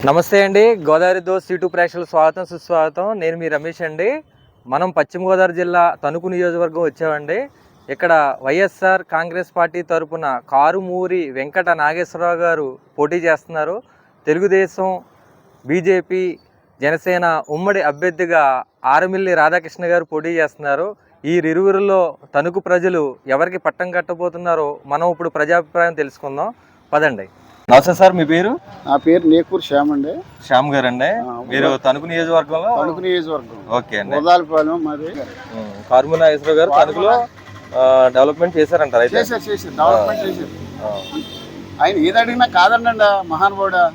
నమస్తే అండి. గోదావరి దోస్త్ యూట్యూబ్ ప్రేక్షకులకు స్వాగతం సుస్వాగతం. నేను మీ రమేష్ అండి. మనం పశ్చిమ గోదావరి జిల్లా తణుకు నియోజకవర్గం వచ్చామండి. ఇక్కడ వైఎస్ఆర్ కాంగ్రెస్ పార్టీ తరపున కారుమూరి వెంకట నాగేశ్వరరావు గారు పోటీ చేస్తున్నారు. తెలుగుదేశం, బీజేపీ, జనసేన ఉమ్మడి అభ్యర్థిగా ఆరుమిల్లి రాధాకృష్ణ గారు పోటీ చేస్తున్నారు. ఈ ఇరువురిలో తణుకు ప్రజలు ఎవరికి పట్టం కట్టబోతున్నారో మనం ఇప్పుడు ప్రజాభిప్రాయం తెలుసుకుందాం. పదండి. నమస్తే సార్, మీ పేరు? నా పేరు నేకూరు శ్యామ్ అండి. శ్యామ్ గారు అండి. మీరు తణుకు నియోజకవర్గంలో? తణుకు నియోజకవర్గం. ఓకే అండి. గోదావరిపాలెం మాది. కారుమూరి నాగేశ్వరరావు గారు తణుకులో డెవలప్మెంట్ చేశారంటారు. చేశారు డెవలప్మెంట్ చేశారు. ఆయన ఏది అడిగినా కాదండి మహానుభావుడా.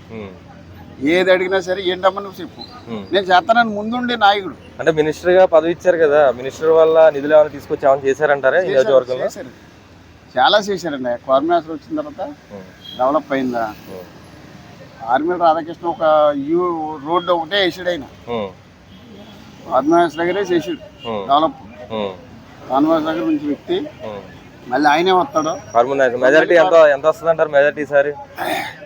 ఏది అడిగినా సరే ఏంటమ్మని చెప్పు, నేను చేస్తానని ముందుండే నాయకుడు. అంటే మినిస్టర్ గా పదవి ఇచ్చారు కదా, మినిస్టర్ వల్ల నిధులు ఏమైనా తీసుకొచ్చి ఏమైనా చేశారంటారా నియోజకవర్గంలో? చాలా చేశారండి. కారుమూరి వచ్చిన తర్వాత డెవలప్ అయిందా. ఆర్మీల రాధాకృష్ణ ఒక రోడ్డు ఒకటే వేసాడు. ఆయన కారుమూరి దగ్గరే చేసాడు డెవలప్. కారుమూరి దగ్గర నుంచి వ్యక్తి మళ్ళీ ఆయనే వస్తాడు. మెజారిటీ ఎంత వస్తుంది అంటారు? మెజారిటీ సారి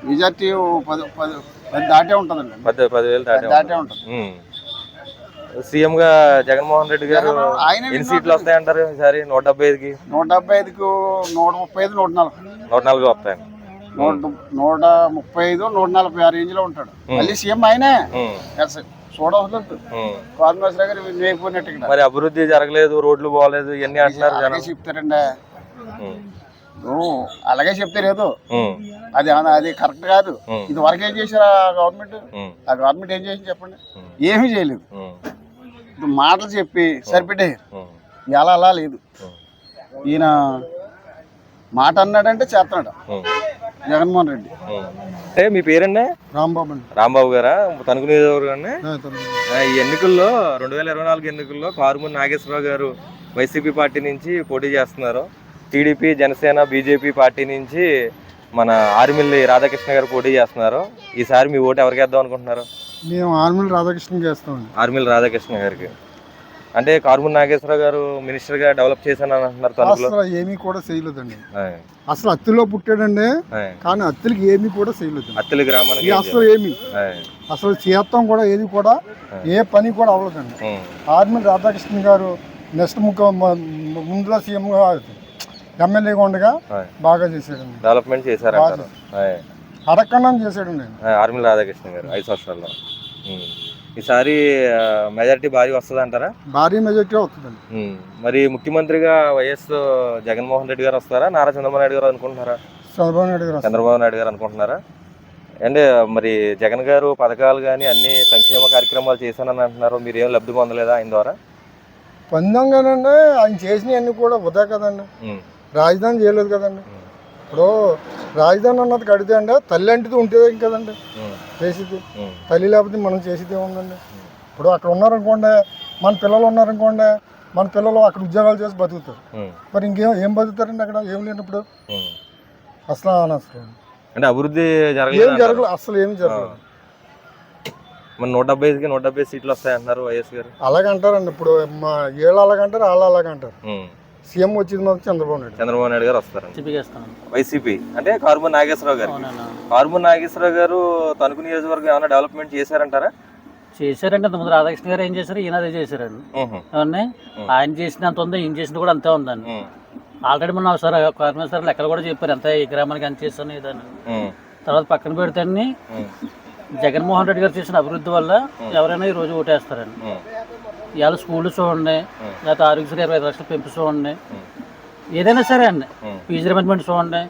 మెజారిటీ 10 దాటే ఉంటుందండి. 10,000 దాటే ఉంటుంది. సీఎం గా జగన్మోహన్ రెడ్డి గారు ఎన్ని సీట్లు వస్తాయంటారు ఈసారి? 175కి 135కు 135 140 వస్తాయి. 135 140 ఆ రేంజ్ లో ఉంటాడు. మళ్ళీ సీఎం ఆయనే చూడవద్దు. కారుమూరి దగ్గర వేయిపోయినట్టు. మరి అభివృద్ధి జరగలేదు, రోడ్లు బాగలేదు, ఇవన్నీ అంటున్నారు. చెప్తారండి, అలాగే చెప్తారు. అది కరెక్ట్ కాదు. ఇది వరకు ఏం చేశారు గవర్నమెంట్? ఆ గవర్నమెంట్ ఏం చేసింది చెప్పండి? ఏమీ చేయలేదు. మాటలు చెప్పి సరిపెట్టారు. ఇలా అలా లేదు. ఈయన మాట అన్నాడంటే చేస్తున్నాడు జగన్మోహన్ రెడ్డి. అంటే మీ పేరండి? రాంబాబు అండి. రాంబాబు గారా? తణుకు నియోజకవర్గం. ఈ ఎన్నికల్లో 2024 ఎన్నికల్లో కారుమూరి నాగేశ్వరరావు గారు వైసీపీ పార్టీ నుంచి పోటీ చేస్తున్నారు. టీడీపీ, జనసేన, బీజేపీ పార్టీ నుంచి మన ఆరుమిల్లి రాధాకృష్ణ గారు పోటీ చేస్తున్నారు. ఈసారి మీ ఓటు ఎవరికి వేద్దాం అనుకుంటున్నారు? మేము ఆరుమిల్లి రాధాకృష్ణ చేస్తామండి. ఆరుమిల్లి రాధాకృష్ణ గారికి. అంటే కారుమూరి నాగేశ్వరరావు గారు మినిస్టర్ గా డెవలప్ చేశాను అంటున్నారు. తణుకులో ఏమీ కూడా చేయలేదండి. అసలు అత్తిలో పుట్టాడండి, కానీ అత్తిలికి ఏమీ కూడా చేయలేదు. అత్తిలి గ్రామానికి అసలు ఏమి అసలు చేస్తాం కూడా ఏది కూడా ఏ పని కూడా అవ్వలేదండి. ఆరుమిల్లి రాధాకృష్ణ గారు నెక్స్ట్ ముందులో సీఎం గా ఎమ్మెల్యేగా ఉండగా బాగా చేశాడండి. డెవలప్మెంట్ చేశారు, అడగకుండా చేశాడండి ఆరుమిల్లి రాధాకృష్ణ గారు 5 సంవత్సరాల్లో. ఈసారి మెజారిటీ భారీ వస్తుంది అంటారా? భారీ మెజారిటీ వస్తుందండి. మరి ముఖ్యమంత్రిగా వైఎస్ జగన్మోహన్ రెడ్డి గారు వస్తారా, నారా చంద్రబాబు నాయుడు గారు అనుకుంటున్నారా? చంద్రబాబు నాయుడు గారు అనుకుంటున్నారా? అంటే మరి జగన్ గారు పథకాలు కానీ అన్ని సంక్షేమ కార్యక్రమాలు చేశానని అంటున్నారు. మీరు ఏం లబ్ధి పొందలేదా ఆయన ద్వారా? పొందంగానండి. ఆయన చేసినవన్నీ కూడా వృధా కదండి. రాజధాని చేయలేదు కదండి. ఇప్పుడు రాజధాని అన్నది కడితే అండి తల్లి అంటిది ఉంటేదే కదండి చేసేది. తల్లి లేకపోతే మనం చేసేది ఏముందండి? ఇప్పుడు అక్కడ ఉన్నారనుకోండి, మన పిల్లలు ఉన్నారనుకోండి, మన పిల్లలు అక్కడ ఉద్యోగాలు చేసి బతుకుతారు. మరి ఏం బతుకుతారండి అక్కడ? ఏం లేనప్పుడు అసలు అనవసరం. అంటే అభివృద్ధి జరగలేదు, అసలు ఏమి జరగలేదు. మన 175కి 170 సీట్లు వస్తాయంటున్నారు వైఎస్ గారు. అలాగంటారండి. ఇప్పుడు వీళ్ళు అలాగంటారు, వాళ్ళు అలాగంటారు. సీఎం వచ్చేది మాత్రం చంద్రబాబు నాయుడు గారు వస్తారు. వైసీపీ అంటే కారుమూరి నాగేశ్వరరావు గారు. కారుమూరి నాగేశ్వరరావు గారు తణుకు నియోజకవర్గం ఏమైనా డెవలప్మెంట్ చేశారంటారా? చేశారండి. అంతకుముందు రాధాకృష్ణ గారు ఏం చేశారు, ఈయన అదే చేశారండి. అవన్నీ ఆయన చేసినంత ఉందో ఈయన చేసిన కూడా అంతే ఉందండి. ఆల్రెడీ మొన్న సార్ కారుమూరి సార్ లెక్కలు కూడా చెప్పారు, ఎంత ఈ గ్రామానికి ఎంత చేస్తాను ఇదని. తర్వాత పక్కన పెడితే జగన్మోహన్ రెడ్డి గారు చేసిన అభివృద్ధి వల్ల ఎవరైనా ఈ రోజు ఓటేస్తారండి. ఇవాళ స్కూళ్ళు చూడండి, లేకపోతే ఆరోగ్యశ్రీ 25 లక్షలు పెంపు చూడండి, ఏదైనా సరే అండి. ఫీజు రిమెంట్మెంట్ చూడండి.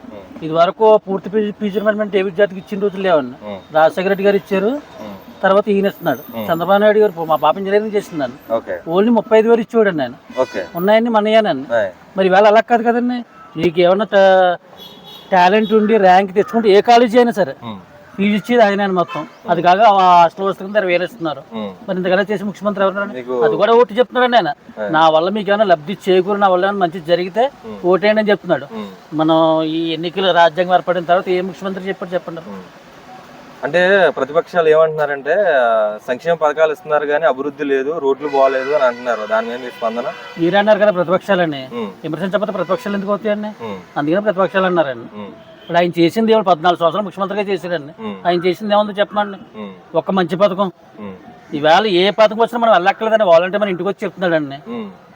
ఇది వరకు పూర్తి ఫీజు రిమెంట్మెంట్ ఏ విద్యార్థికి ఇచ్చిన రోజులు లేవండి. రాజశేఖర రెడ్డి గారు ఇచ్చారు, తర్వాత ఈయన ఇస్తున్నాడు. చంద్రబాబు నాయుడు గారు మా పాప ఇంజనీరింగ్ చేసిందండి, ఓన్లీ 35,000 ఇచ్చేవాడండి ఆయన. ఉన్నాయని మనయ్యానండి. మరి ఇవాళ అలా కాదు కదండి. మీకు ఏమన్నా టాలెంట్ ఉండి ర్యాంక్ తెచ్చుకుంటే ఏ కాలేజీ అయినా సరే ఫీజు ఇచ్చేది ఆయన మొత్తం. అది కాక హాస్టల్ వస్తుంది 20,000 ఇస్తున్నారు. మరి ఇంతకన్నా చేసి ముఖ్యమంత్రి ఎవరు? అది కూడా ఓటు చెప్తున్నాడు ఆయన. నా వల్ల మీకు ఏమైనా లబ్ధి చేకూరు, నా వల్ల ఏమైనా మంచి జరిగితే ఓటేయండి అని చెప్తున్నాడు. మనం ఈ ఎన్నికలు రాజ్యాంగం ఏర్పడిన తర్వాత ఏ ముఖ్యమంత్రి చెప్పారు చెప్పండి? అంటే ప్రతిపక్షాలు ఏమంటున్నారంటే సంక్షేమ పథకాలు ఇస్తున్నారు కానీ అభివృద్ధి లేదు, రోడ్లు బాగలేదు అని అంటున్నారు. దాని మీద మీ స్పందన? మీరే అన్నారు కదా ప్రతిపక్షాలని. విమర్శించకపోతే ప్రతిపక్షాలు ఎందుకు అవుతాయండి? అందుకనే ప్రతిపక్షాలు అన్నారండి. ఇప్పుడు ఆయన చేసింది ఏమో 14 సంవత్సరాలు ముఖ్యమంత్రిగా చేశాడండి. ఆయన చేసింది ఏముందో చెప్పమండి. ఒక్క మంచి పథకం. ఈవేళ ఏ పథకం వచ్చినా మనం వెళ్ళక్కర్లేదని వాలంటీర్ మన ఇంటికి వచ్చి చెప్తున్నాడండి.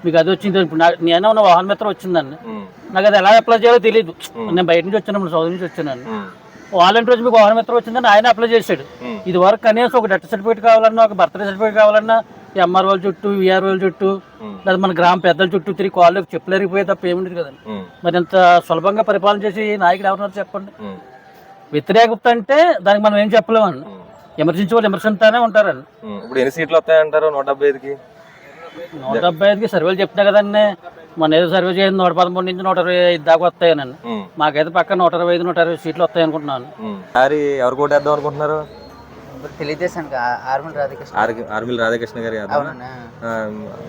మీకు అది వచ్చింది. ఇప్పుడు నేనే ఉన్న వాహన మిత్రం వచ్చిందండి. నాకు అది ఎలా అప్లై చేయాలో తెలియదు. నేను బయట నుంచి వచ్చాను, సౌదీ నుంచి వచ్చానండి. వాలంటీర్ వచ్చి మీకు వాహన మిత్రం వచ్చిందని ఆయన అప్లై చేశాడు. ఇది వరకు కనీసం ఒక డెత్ సర్టిఫికేట్ కావాలన్నా, ఒక బర్త్డే సర్టిఫికేట్ కావాలన్నా ఎంఆర్ఓ చుట్టూ, విఆర్ఓ చుట్టూ, లేదా మన గ్రామ పెద్దల చుట్టూ తిరిగి కాళ్ళకి చెప్పులేరిపోయే తప్ప ఏముండదు కదండి. మరి ఇంత సులభంగా పరిపాలన చేసి నాయకుడు ఎవరున్నారు చెప్పండి. వ్యతిరేకత అంటే దానికి మనం ఏం చెప్పలేమండి. ఎమర్జెన్సీ వాళ్ళు విమర్శిస్తూనే ఉంటారండి. ఇప్పుడు ఎన్ని సీట్లు వస్తాయంటారు? 175కి 175కి సర్వేలు చెప్తున్నా కదండి. మన ఏదో సర్వే చేయండి 113 నుంచి 125 దాకా వస్తాయనండి. మాకైతే పక్క 125, 120 సీట్లు వస్తాయి అనుకుంటున్నాను. ఎవరు కోటేద్దాం అనుకుంటున్నారు? తెలియజేశాను ఆర్మిల్ రాధాకృష్ణ గారు.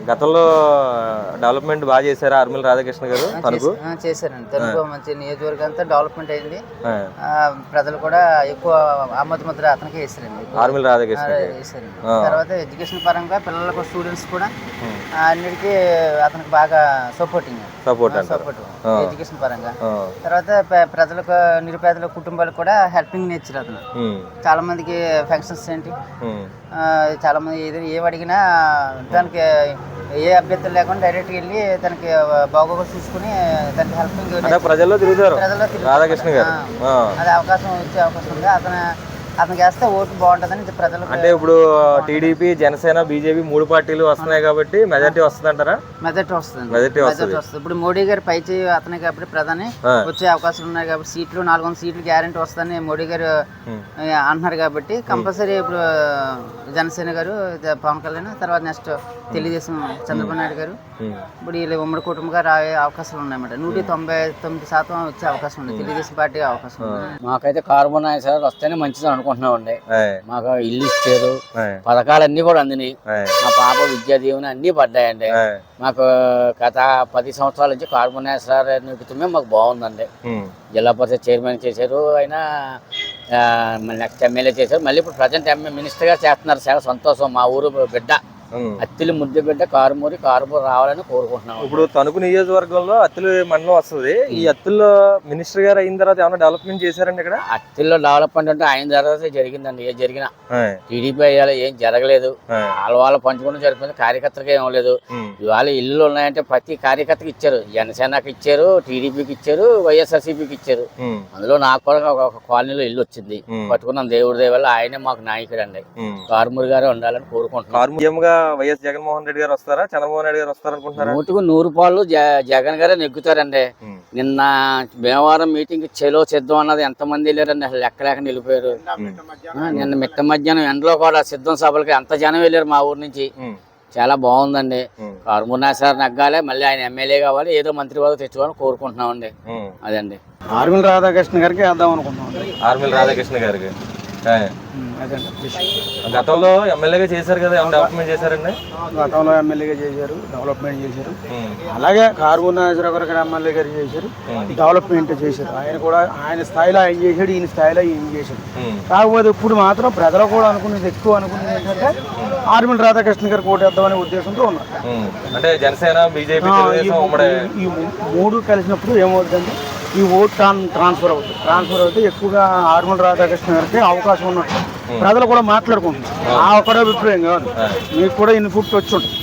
గతంలో డెవలప్మెంట్ బాగా చేశారు ఆర్మిల్ రాధాకృష్ణ గారు. తణుకు చేశారండి. తణుకు మంచి నియోజకవర్గం అంతా డెవలప్మెంట్ అయింది. ప్రజలు కూడా ఎక్కువ ఆమోద ముద్ర అతనికి వేసారండి. ఆర్మిల్ రాధాకృష్ణ వేసారండి. తర్వాత ఎడ్యుకేషన్ పరంగా పిల్లలకు స్టూడెంట్స్ కూడా అన్నిటికీ అతనికి బాగా సపోర్ట్ ఎడ్యుకేషన్ పరంగా. తర్వాత ప్రజలకు, నిరుపేదల కుటుంబాలకు కూడా హెల్పింగ్ నేచర్ అతను. చాలా మందికి ఫంక్షన్స్ ఏంటి, చాలా మంది ఏం అడిగినా దానికి ఏ అభ్యర్థులు లేకుండా డైరెక్ట్ వెళ్ళి తనకి బాగోగులు చూసుకుని దానికి హెల్పింగ్ ప్రజల్లో తిరుగుతారు. రాధాకృష్ణ గారు అది అవకాశం వచ్చే అవకాశం ఉంది. అతనికి వేస్తే ఓటు బాగుంటుందని ప్రజలు. అంటే ఇప్పుడు టీడీపీ, జనసేన, బీజేపీ 3 పార్టీలు వస్తున్నాయి కాబట్టి మెజార్టీ వస్తుంది అంటారా? మెజార్టీ వస్తుంది. ఇప్పుడు మోడీ గారు పై చేయి అతనే కాబట్టి ప్రధాని వచ్చే అవకాశాలు ఉన్నాయి కాబట్టి సీట్లు 400 సీట్లు గ్యారెంటీ వస్తుందని మోడీ గారు అంటున్నారు కాబట్టి కంపల్సరీ ఇప్పుడు జనసేన గారు, పవన్ కళ్యాణ్, తర్వాత నెక్స్ట్ తెలుగుదేశం చంద్రబాబు నాయుడు గారు ఇప్పుడు వీళ్ళు ఉమ్మడి కుటుంబంగా రాయే అవకాశాలు ఉన్నాయన్నమాట. 199% వచ్చే అవకాశం ఉంది. తెలుగుదేశం పార్టీ అవకాశం ఉంది. మాకైతే కార్బన్ సార్ వస్తేనే మంచిది అనుకుంటున్నామండి. మాకు ఇల్లు ఇచ్చారు, పథకాలన్నీ కూడా అందినాయి. మా పాప విద్యా దీవెన అన్ని పడ్డాయండి. మాకు గత 10 సంవత్సరాల నుంచి కార్బన్ సార్ నిమిత్తమే మాకు బాగుందండి. జిల్లా పరిషత్ చైర్మన్ చేశారు, అయినా నెక్స్ట్ ఎమ్మెల్యే చేశారు, మళ్ళీ ఇప్పుడు ప్రజెంట్ మినిస్టర్ గా చేస్తున్నారు. చాలా సంతోషం. మా ఊరు బిడ్డ అత్తిలి ముద్దు బిడ్డ కారుమూరి రావాలని కోరుకుంటున్నాం. ఇప్పుడు తణుకు నియోజకవర్గంలో అత్తిలి మండలం వస్తుంది. ఈ అత్తిల్లో మినిస్టర్ గారు అయిన తర్వాత ఏమైనా డెవలప్మెంట్ చేశారండి? ఇక్కడ అత్తిల్లో డెవలప్మెంట్ అంటే ఆయన తర్వాత జరిగిందండి. ఏం జరిగినా టీడీపీ అయ్యాలి ఏం జరగలేదు. వాళ్ళ పంచుకోవడం జరిపింది. కార్యకర్తలకు ఏం లేదు. ఇవాళ ఇల్లు ఉన్నాయంటే ప్రతి కార్యకర్తకి ఇచ్చారు. జనసేనకి ఇచ్చారు, టీడీపీకి ఇచ్చారు, వైఎస్ఆర్సీపీకి ఇచ్చారు. అందులో నాకు కూడా ఒక కాలనీలో ఇల్లు వచ్చింది. పట్టుకున్నాం. దేవుడి దయ వల్ల ఆయనే మాకు నాయకుడు అండి. కారుమూరి గారే ఉండాలని కోరుకుంటున్నాం. వైఎస్ జగన్మోహన్ రెడ్డి గారు వస్తారా, చంద్రబాబు నాయుడు గారు వస్తారా అనుకుంటున్నారా? 100కు 100 జగన్ గారే నెగ్గుతారండి. నిన్న భీమవరం మీటింగ్ చెలో సిద్ధం అన్నది ఎంతమంది వెళ్ళారండి, అసలు లెక్క లేకుండా వెళ్ళిపోయారు. నిన్న మిట్ట మధ్యాహ్నం ఎండలో కూడా సిద్ధం సభలకి ఎంత జనం వెళ్ళారు మా ఊరు నుంచి. చాలా బాగుందండి. కారుమూరి సార్ నగ్గాలి, మళ్ళీ ఆయన ఎమ్మెల్యే కావాలి, ఏదో మంత్రి పదవి తెచ్చుకోవాలని కోరుకుంటున్నామండి. అదండి. ఆర్మిల్ రాధాకృష్ణ గారికి వేద్దాం అనుకుంటున్నాం. ఆర్మిల్ రాధాకృష్ణ గారికి గతంలో ఎమ్మెల్యేగా చేశారు కదా, డెవలప్మెంట్ చేశారండి? గతంలో ఎమ్మెల్యేగా చేశారు, డెవలప్మెంట్ చేశారు. అలాగే కారుమూరి నాగేశ్వరరావు గారు ఎమ్మెల్యే గారు చేశారు, డెవలప్మెంట్ చేశారు. ఆయన కూడా ఆయన స్థాయిలో ఆయన చేశాడు, ఈయన స్థాయిలో ఈయన చేశాడు. కాకపోతే ఇప్పుడు మాత్రం ప్రజలు కూడా అనుకునేది ఎక్కువ అనుకునేది ఏంటంటే ఆర్మిల్ రాధాకృష్ణ గారు కోటేద్దామనే ఉద్దేశంతో ఉన్నారు. అంటే జనసేన, బీజేపీ, ఈ 3 కలిసినప్పుడు ఏమవుతుందంటే ఈ ఓట్ ట్రాన్స్ఫర్ అవుతుంది. ఎక్కువగా ఆర్మిల్ రాధాకృష్ణ గారికి అవకాశం ఉన్నట్టు ప్రజలు కూడా మాట్లాడుకుంటున్నారు. ఆ ఒక్కడే అభిప్రాయం కాదు, మీకు కూడా ఇన్పుట్ వచ్చి ఉంటుంది.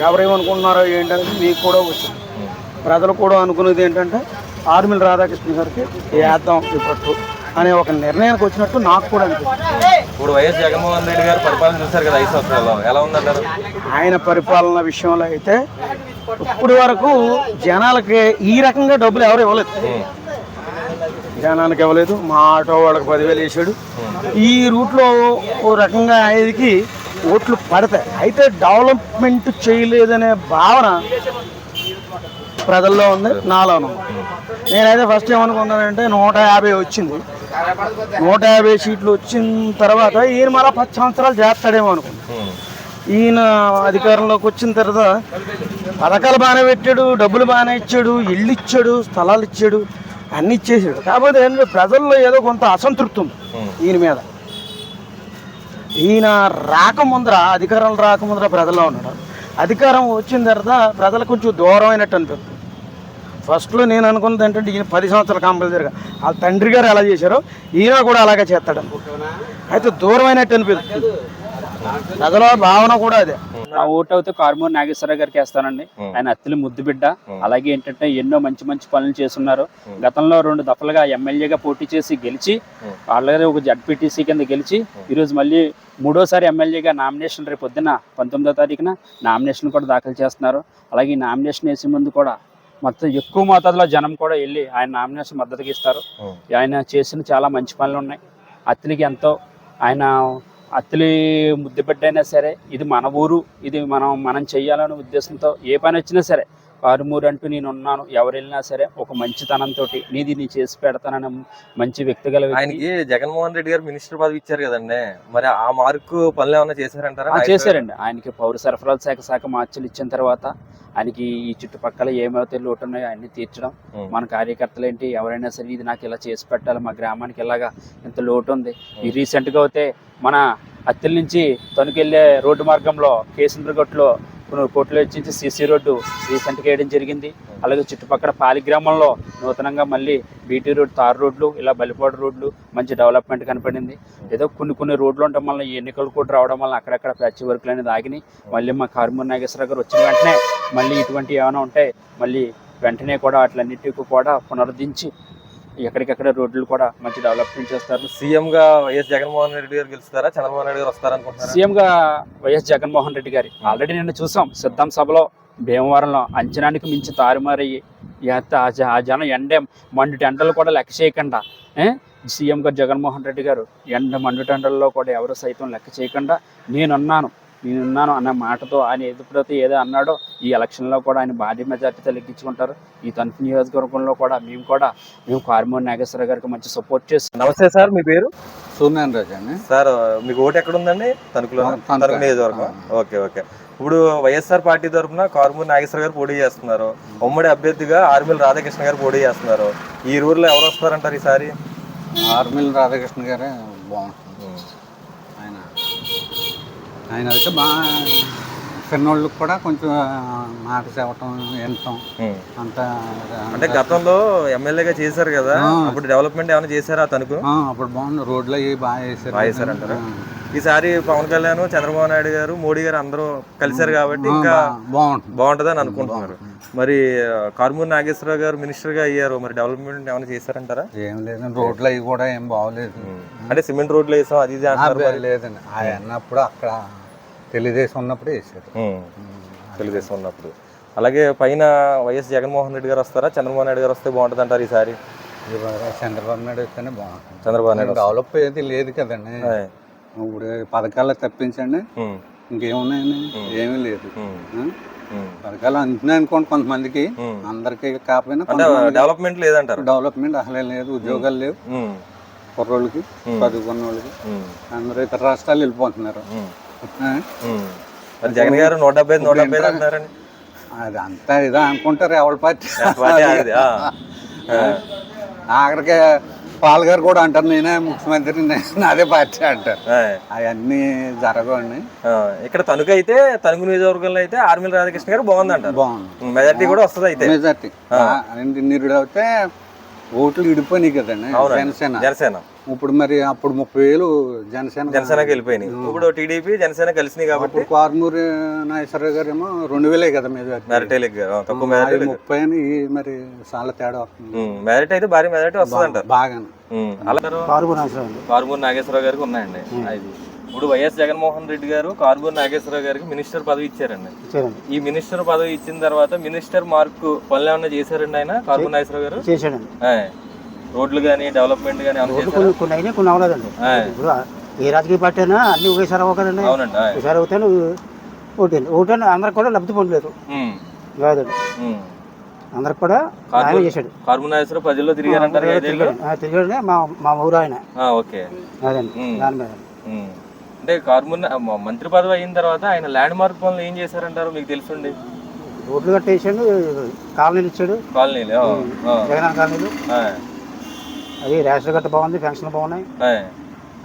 ఎవరేమనుకుంటున్నారో ఏంటంటే మీకు కూడా వచ్చింది. ప్రజలు కూడా అనుకునేది ఏంటంటే ఆర్మిల్ రాధాకృష్ణ గారికి వేద్దాం ఇప్పుడు అనే ఒక నిర్ణయానికి వచ్చినట్టు నాకు కూడా అనిపిస్తుంది. ఇప్పుడు వైఎస్ జగన్మోహన్ రెడ్డి గారు పరిపాలన చూశారు కదా 5 సంవత్సరాల్లో, ఎలా ఉందంటారు? ఆయన పరిపాలన విషయంలో అయితే ఇప్పుడు వరకు జనాలకి ఈ రకంగా డబ్బులు ఎవరు ఇవ్వలేదు. జనానికి ఇవ్వలేదు. మా ఆటో వాళ్ళకి 10,000 వేసాడు. ఈ రూట్లో ఓ రకంగా ఆయనకి ఓట్లు పడతాయి. అయితే డెవలప్మెంట్ చేయలేదనే భావన ప్రజల్లో ఉంది, నాలోనూ. నేనైతే ఫస్ట్ ఏమనుకున్నానంటే 150 వచ్చింది. 150 సీట్లు వచ్చిన తర్వాత ఈయన మళ్ళీ 10 సంవత్సరాలు చేస్తాడేమో అనుకున్నాను. ఈయన అధికారంలోకి వచ్చిన తర్వాత పథకాలు బాగానే పెట్టాడు, డబ్బులు బాగానే ఇచ్చాడు, ఇళ్ళు ఇచ్చాడు, స్థలాలు ఇచ్చాడు, అన్ని ఇచ్చేసాడు. కాకపోతే ఏంటంటే ప్రజల్లో ఏదో కొంత అసంతృప్తి ఉంది ఈయన మీద. ఈయన అధికారం రాకముందర ప్రజల్లో ఉన్నాడు. అధికారం వచ్చిన తర్వాత ప్రజలు కొంచెం దూరం అయినట్టు అనిపిస్తుంది. ఫస్ట్లో నేను అనుకున్నది ఏంటంటే ఈయన 10 సంవత్సరాలు కంపల్సరీగా వాళ్ళ తండ్రి గారు ఎలా చేశారో ఈయన కూడా అలాగే చేస్తాడు. అయితే దూరమైనట్టు అనిపిస్తుంది, ప్రజల భావన కూడా అదే. ఆ ఓటు అయితే కారుమూరి నాగేశ్వరరావు గారికి వేస్తానండి. ఆయన అత్తిలి ముద్దు బిడ్డ. అలాగే ఏంటంటే ఎన్నో మంచి మంచి పనులు చేస్తున్నారు. గతంలో 2 దఫలుగా ఎమ్మెల్యేగా పోటీ చేసి గెలిచి, అలాగే ఒక జడ్పీటీసీ కింద గెలిచి ఈరోజు మళ్ళీ 3వ సారి ఎమ్మెల్యేగా నామినేషన్ రేపు పొద్దున్న 19వ తారీఖున నామినేషన్ కూడా దాఖలు చేస్తున్నారు. అలాగే ఈ నామినేషన్ వేసే ముందు కూడా మొత్తం ఎక్కువ మోతాదులో జనం కూడా వెళ్ళి ఆయన నామినేషన్ మద్దతుగా ఇస్తారు. ఆయన చేసిన చాలా మంచి పనులు ఉన్నాయి. అత్తిలికి ఎంతో ఆయన అత్తిలి ముద్దుబిడ్డ అయినా సరే ఇది మన ఊరు, ఇది మనం చెయ్యాలనే ఉద్దేశంతో ఏ పని వచ్చినా సరే కారుమూరు అంటూ నేను ఉన్నాను, ఎవరు వెళ్ళినా సరే ఒక మంచితనంతో నీది నీ చేసి పెడతానని మంచి వ్యక్తి గల వ్యక్తి. ఆయనకి జగన్మోహన్ రెడ్డి గారు మినిస్టర్ పదవి ఇచ్చారు కదండి, మరి ఆ మార్కు పనులు ఏమైనా చేశారంటారా? చేశారండి. ఆయనకి పౌర సరఫరాల శాఖ మార్చులు ఇచ్చిన తర్వాత ఆయనకి ఈ చుట్టుపక్కల ఏమైతే లోటు ఉన్నాయో అన్ని తీర్చడం, మన కార్యకర్తలు ఏంటి ఎవరైనా సరే ఇది నాకు ఇలా చేసి పెట్టాలి, మా గ్రామానికి ఇలాగా ఇంత లోటు ఉంది. ఈ రీసెంట్గా అయితే మన అత్తిలి నుంచి తణుకెళ్ళే రోడ్డు మార్గంలో కేసంద్రగట్లో కోట్లు వెచ్చించి సీసీ రోడ్డు రీసెంట్గా వేయడం జరిగింది. అలాగే చుట్టుపక్కల పాలి గ్రామంలో నూతనంగా మళ్ళీ బీటీ రోడ్, తార్ రోడ్లు, ఇలా బలిపాడు రోడ్లు మంచి డెవలప్మెంట్ కనపడింది. ఏదో కొన్ని రోడ్లు ఉండడం వల్ల ఎన్నికలు కూడా రావడం వల్ల అక్కడక్కడ ప్యాచ్ వర్క్లు అనేది ఆగినాయి. మళ్ళీ మా కారుమూరి నాగేశ్వరరావు గారు వచ్చిన వెంటనే మళ్ళీ ఇటువంటి ఏమైనా ఉంటే మళ్ళీ వెంటనే కూడా వాటిలన్నిటికీ కూడా పునరుద్ధరించి ఎక్కడికెక్కడ రోడ్లు కూడా మంచి డెవలప్మెంట్ చేస్తారు. సీఎం గా వైఎస్ జగన్మోహన్ రెడ్డి గారు గెలుస్తారా, చంద్రబాబు నాయుడు గారు వస్తారనుకుంటున్నారా? సీఎం గా వైఎస్ జగన్మోహన్ రెడ్డి గారి ఆల్రెడీ నిన్న చూసాం సిద్ధం సభలో భీమవరంలో అంచనానికి మించి తారుమారయ్యి ఆ జనం మండు ఎండలు కూడా లెక్క చేయకుండా సీఎం గారు జగన్మోహన్ రెడ్డి గారు మండు ఎండల్లో కూడా ఎవరు సైతం లెక్క చేయకుండా నేనున్నాను అన్న మాటతో ఆయన ఎదుపుడైతే ఏదో అన్నాడో ఈ ఎలక్షన్లో కూడా ఆయన భారీ మెజార్టీతో లెక్కించుకుంటారు. ఈ తణుకు నియోజకవర్గంలో కూడా మేము కారుమూరి నాగేశ్వరరావు గారికి మంచి సపోర్ట్ చేస్తాం. నమస్తే సార్, మీ పేరు? సూర్యనారాయణ రాజు అండి. సార్ మీకు ఓటు ఎక్కడ ఉందండి? తణుకులో, తణుకు నియోజకవర్గం. ఓకే. ఇప్పుడు వైఎస్ఆర్ పార్టీ తరఫున కారుమూరి నాగేశ్వర గారు పోటీ చేస్తున్నారు, ఉమ్మడి అభ్యర్థిగా ఆర్మిల రాధాకృష్ణ గారు పోటీ చేస్తున్నారు. ఈ ఊర్లో ఎవరు వస్తారంటారు ఈసారి? ఆర్మిల రాధాకృష్ణ గారే బాగుంటుంది. ఆయన అయితే బాగా చిన్నోళ్ళకి కూడా కొంచెం మాట చెప్పటం వినటం అంతా. అంటే గతంలో ఎమ్మెల్యేగా చేశారు కదా, అప్పుడు డెవలప్మెంట్ ఏమైనా చేశారా తణుకు? అప్పుడు బాగుంది, రోడ్లు అవి బాగా వేసారంటారు. ఈసారి పవన్ కళ్యాణ్, చంద్రబాబు నాయుడు గారు, మోడీ గారు అందరూ కలిశారు కాబట్టి ఇంకా బాగుంటుంది అని అనుకుంటున్నారు. మరి కారుమూరి నాగేశ్వరరావు గారు మినిస్టర్ గా అయ్యారు, మరి డెవలప్మెంట్ ఏమైనా చేశారంటారా? ఏం లేదండి, రోడ్లు అవి కూడా ఏం బాగోలేదు. అంటే సిమెంట్ రోడ్లు వేసాం అది లేదండి. ఆయన అన్నప్పుడు అక్కడ తెలుగుదేశం ఉన్నప్పుడు వేసారు. తెలుగుదేశం ఉన్నప్పుడు. అలాగే పైన వైఎస్ జగన్మోహన్ రెడ్డి గారు వస్తారా, చంద్రబాబు నాయుడు గారు వస్తే బాగుంటుంది అంటారు ఈసారి? చంద్రబాబు నాయుడు వస్తేనే బాగుంటుంది. చంద్రబాబు నాయుడు డెవలప్ ఏది లేదు కదండి. ఇప్పుడు పథకాలు తప్పించండి ఇంకేమున్నాయండి, ఏమీ లేదు. పథకాలు అంటున్నాయి అనుకోండి కొంతమందికి, అందరికి కాకపోయినా డెవలప్మెంట్ లేదంటారు. డెవలప్మెంట్ అసలే లేదు, ఉద్యోగాలు లేవు కుర్రోళ్ళకి, చదువుకున్న వాళ్ళకి. అందరూ ఇతర రాష్ట్రాలు వెళ్ళిపోతున్నారు. జగన్ గారు 175 అంటున్నారండి. అది అంతా ఇదా అనుకుంటారు ఎవరి పార్టీ. ఆఖరికి పాల్ గారు కూడా అంటారు నేనే ముఖ్యమంత్రి, అదే పార్టీ అంటారు. అవన్నీ జరగండి. ఇక్కడ తణుకు అయితే, తణుకు నియోజకవర్గంలో అయితే ఆర్మిల రాధాకృష్ణ గారు బాగుందంటారు. బాగుంది, మెజార్టీ కూడా వస్తుంది. అయితే మెజార్టీ నిరుడు అయితే ఓట్లు ఇడిపోయినాయి కదండి జనసేన. ఇప్పుడు మరి అప్పుడు 30,000 జనసేనకి వెళ్ళిపోయినాయి. ఇప్పుడు టీడీపీ జనసేన కలిసినాయి కాబట్టి కారుమూరి నాగేశ్వరరావు గారు ఏమో 2,000 కదా మెజార్టీ. తక్కువ మెజార్టీ 30 మరి చాలా తేడా వస్తుంది. మెజార్టీ అయితే భారీ మెజార్టీ వస్తుంది అంటారు బాగా. కారుమూరి నాగేశ్వరరావు గారికి ఉన్నాయండి. ఇప్పుడు వైఎస్ జగన్మోహన్ రెడ్డి గారు కారుమూరి నాగేశ్వరరావు గారికి మినిస్టర్ పదవి ఇచ్చారండి. ఈ మినిస్టర్ పదవి ఇచ్చిన తర్వాత మినిస్టర్ మార్కు పనులు ఏమన్నా చేశారండి ఆయన కారుమూరి నాగేశ్వరరావు గారు? చేశాడండి. రోడ్లు కానీ డెవలప్మెంట్ కానీ కొన్ని అయినా కొన్ని అవ్వలేదండి. ఇప్పుడు ఏ రాజకీయ పార్టీ అయినా అన్ని ఒకేసారి అవ్వ కదండి. ఒకసారి అవుతాను ఓటాను అందరికి కూడా లబ్ధి పొందలేదు కాదండి. అందరికి కూడా ఆయన చేశాడు. కారుమూరి నాగేశ్వరరావు ప్రజల్లో తిరిగారంటారు. తిరిగాడు మా ఊరు ఆయన. ఓకే, అదండి దాని మీద. అంటే కారుమూరి మంత్రి పదవి అయిన తర్వాత ఆయన ల్యాండ్ మార్క్ పనులు ఏం చేశారంటారు మీకు తెలుసుండి? రోడ్లు కట్టేసాడు, కాలనీలు ఇచ్చాడు. కాలనీలు, జగన్ కాలనీలు, అది రేషన్ గట్ట బాగుంది, పెన్షన్లు బాగున్నాయి,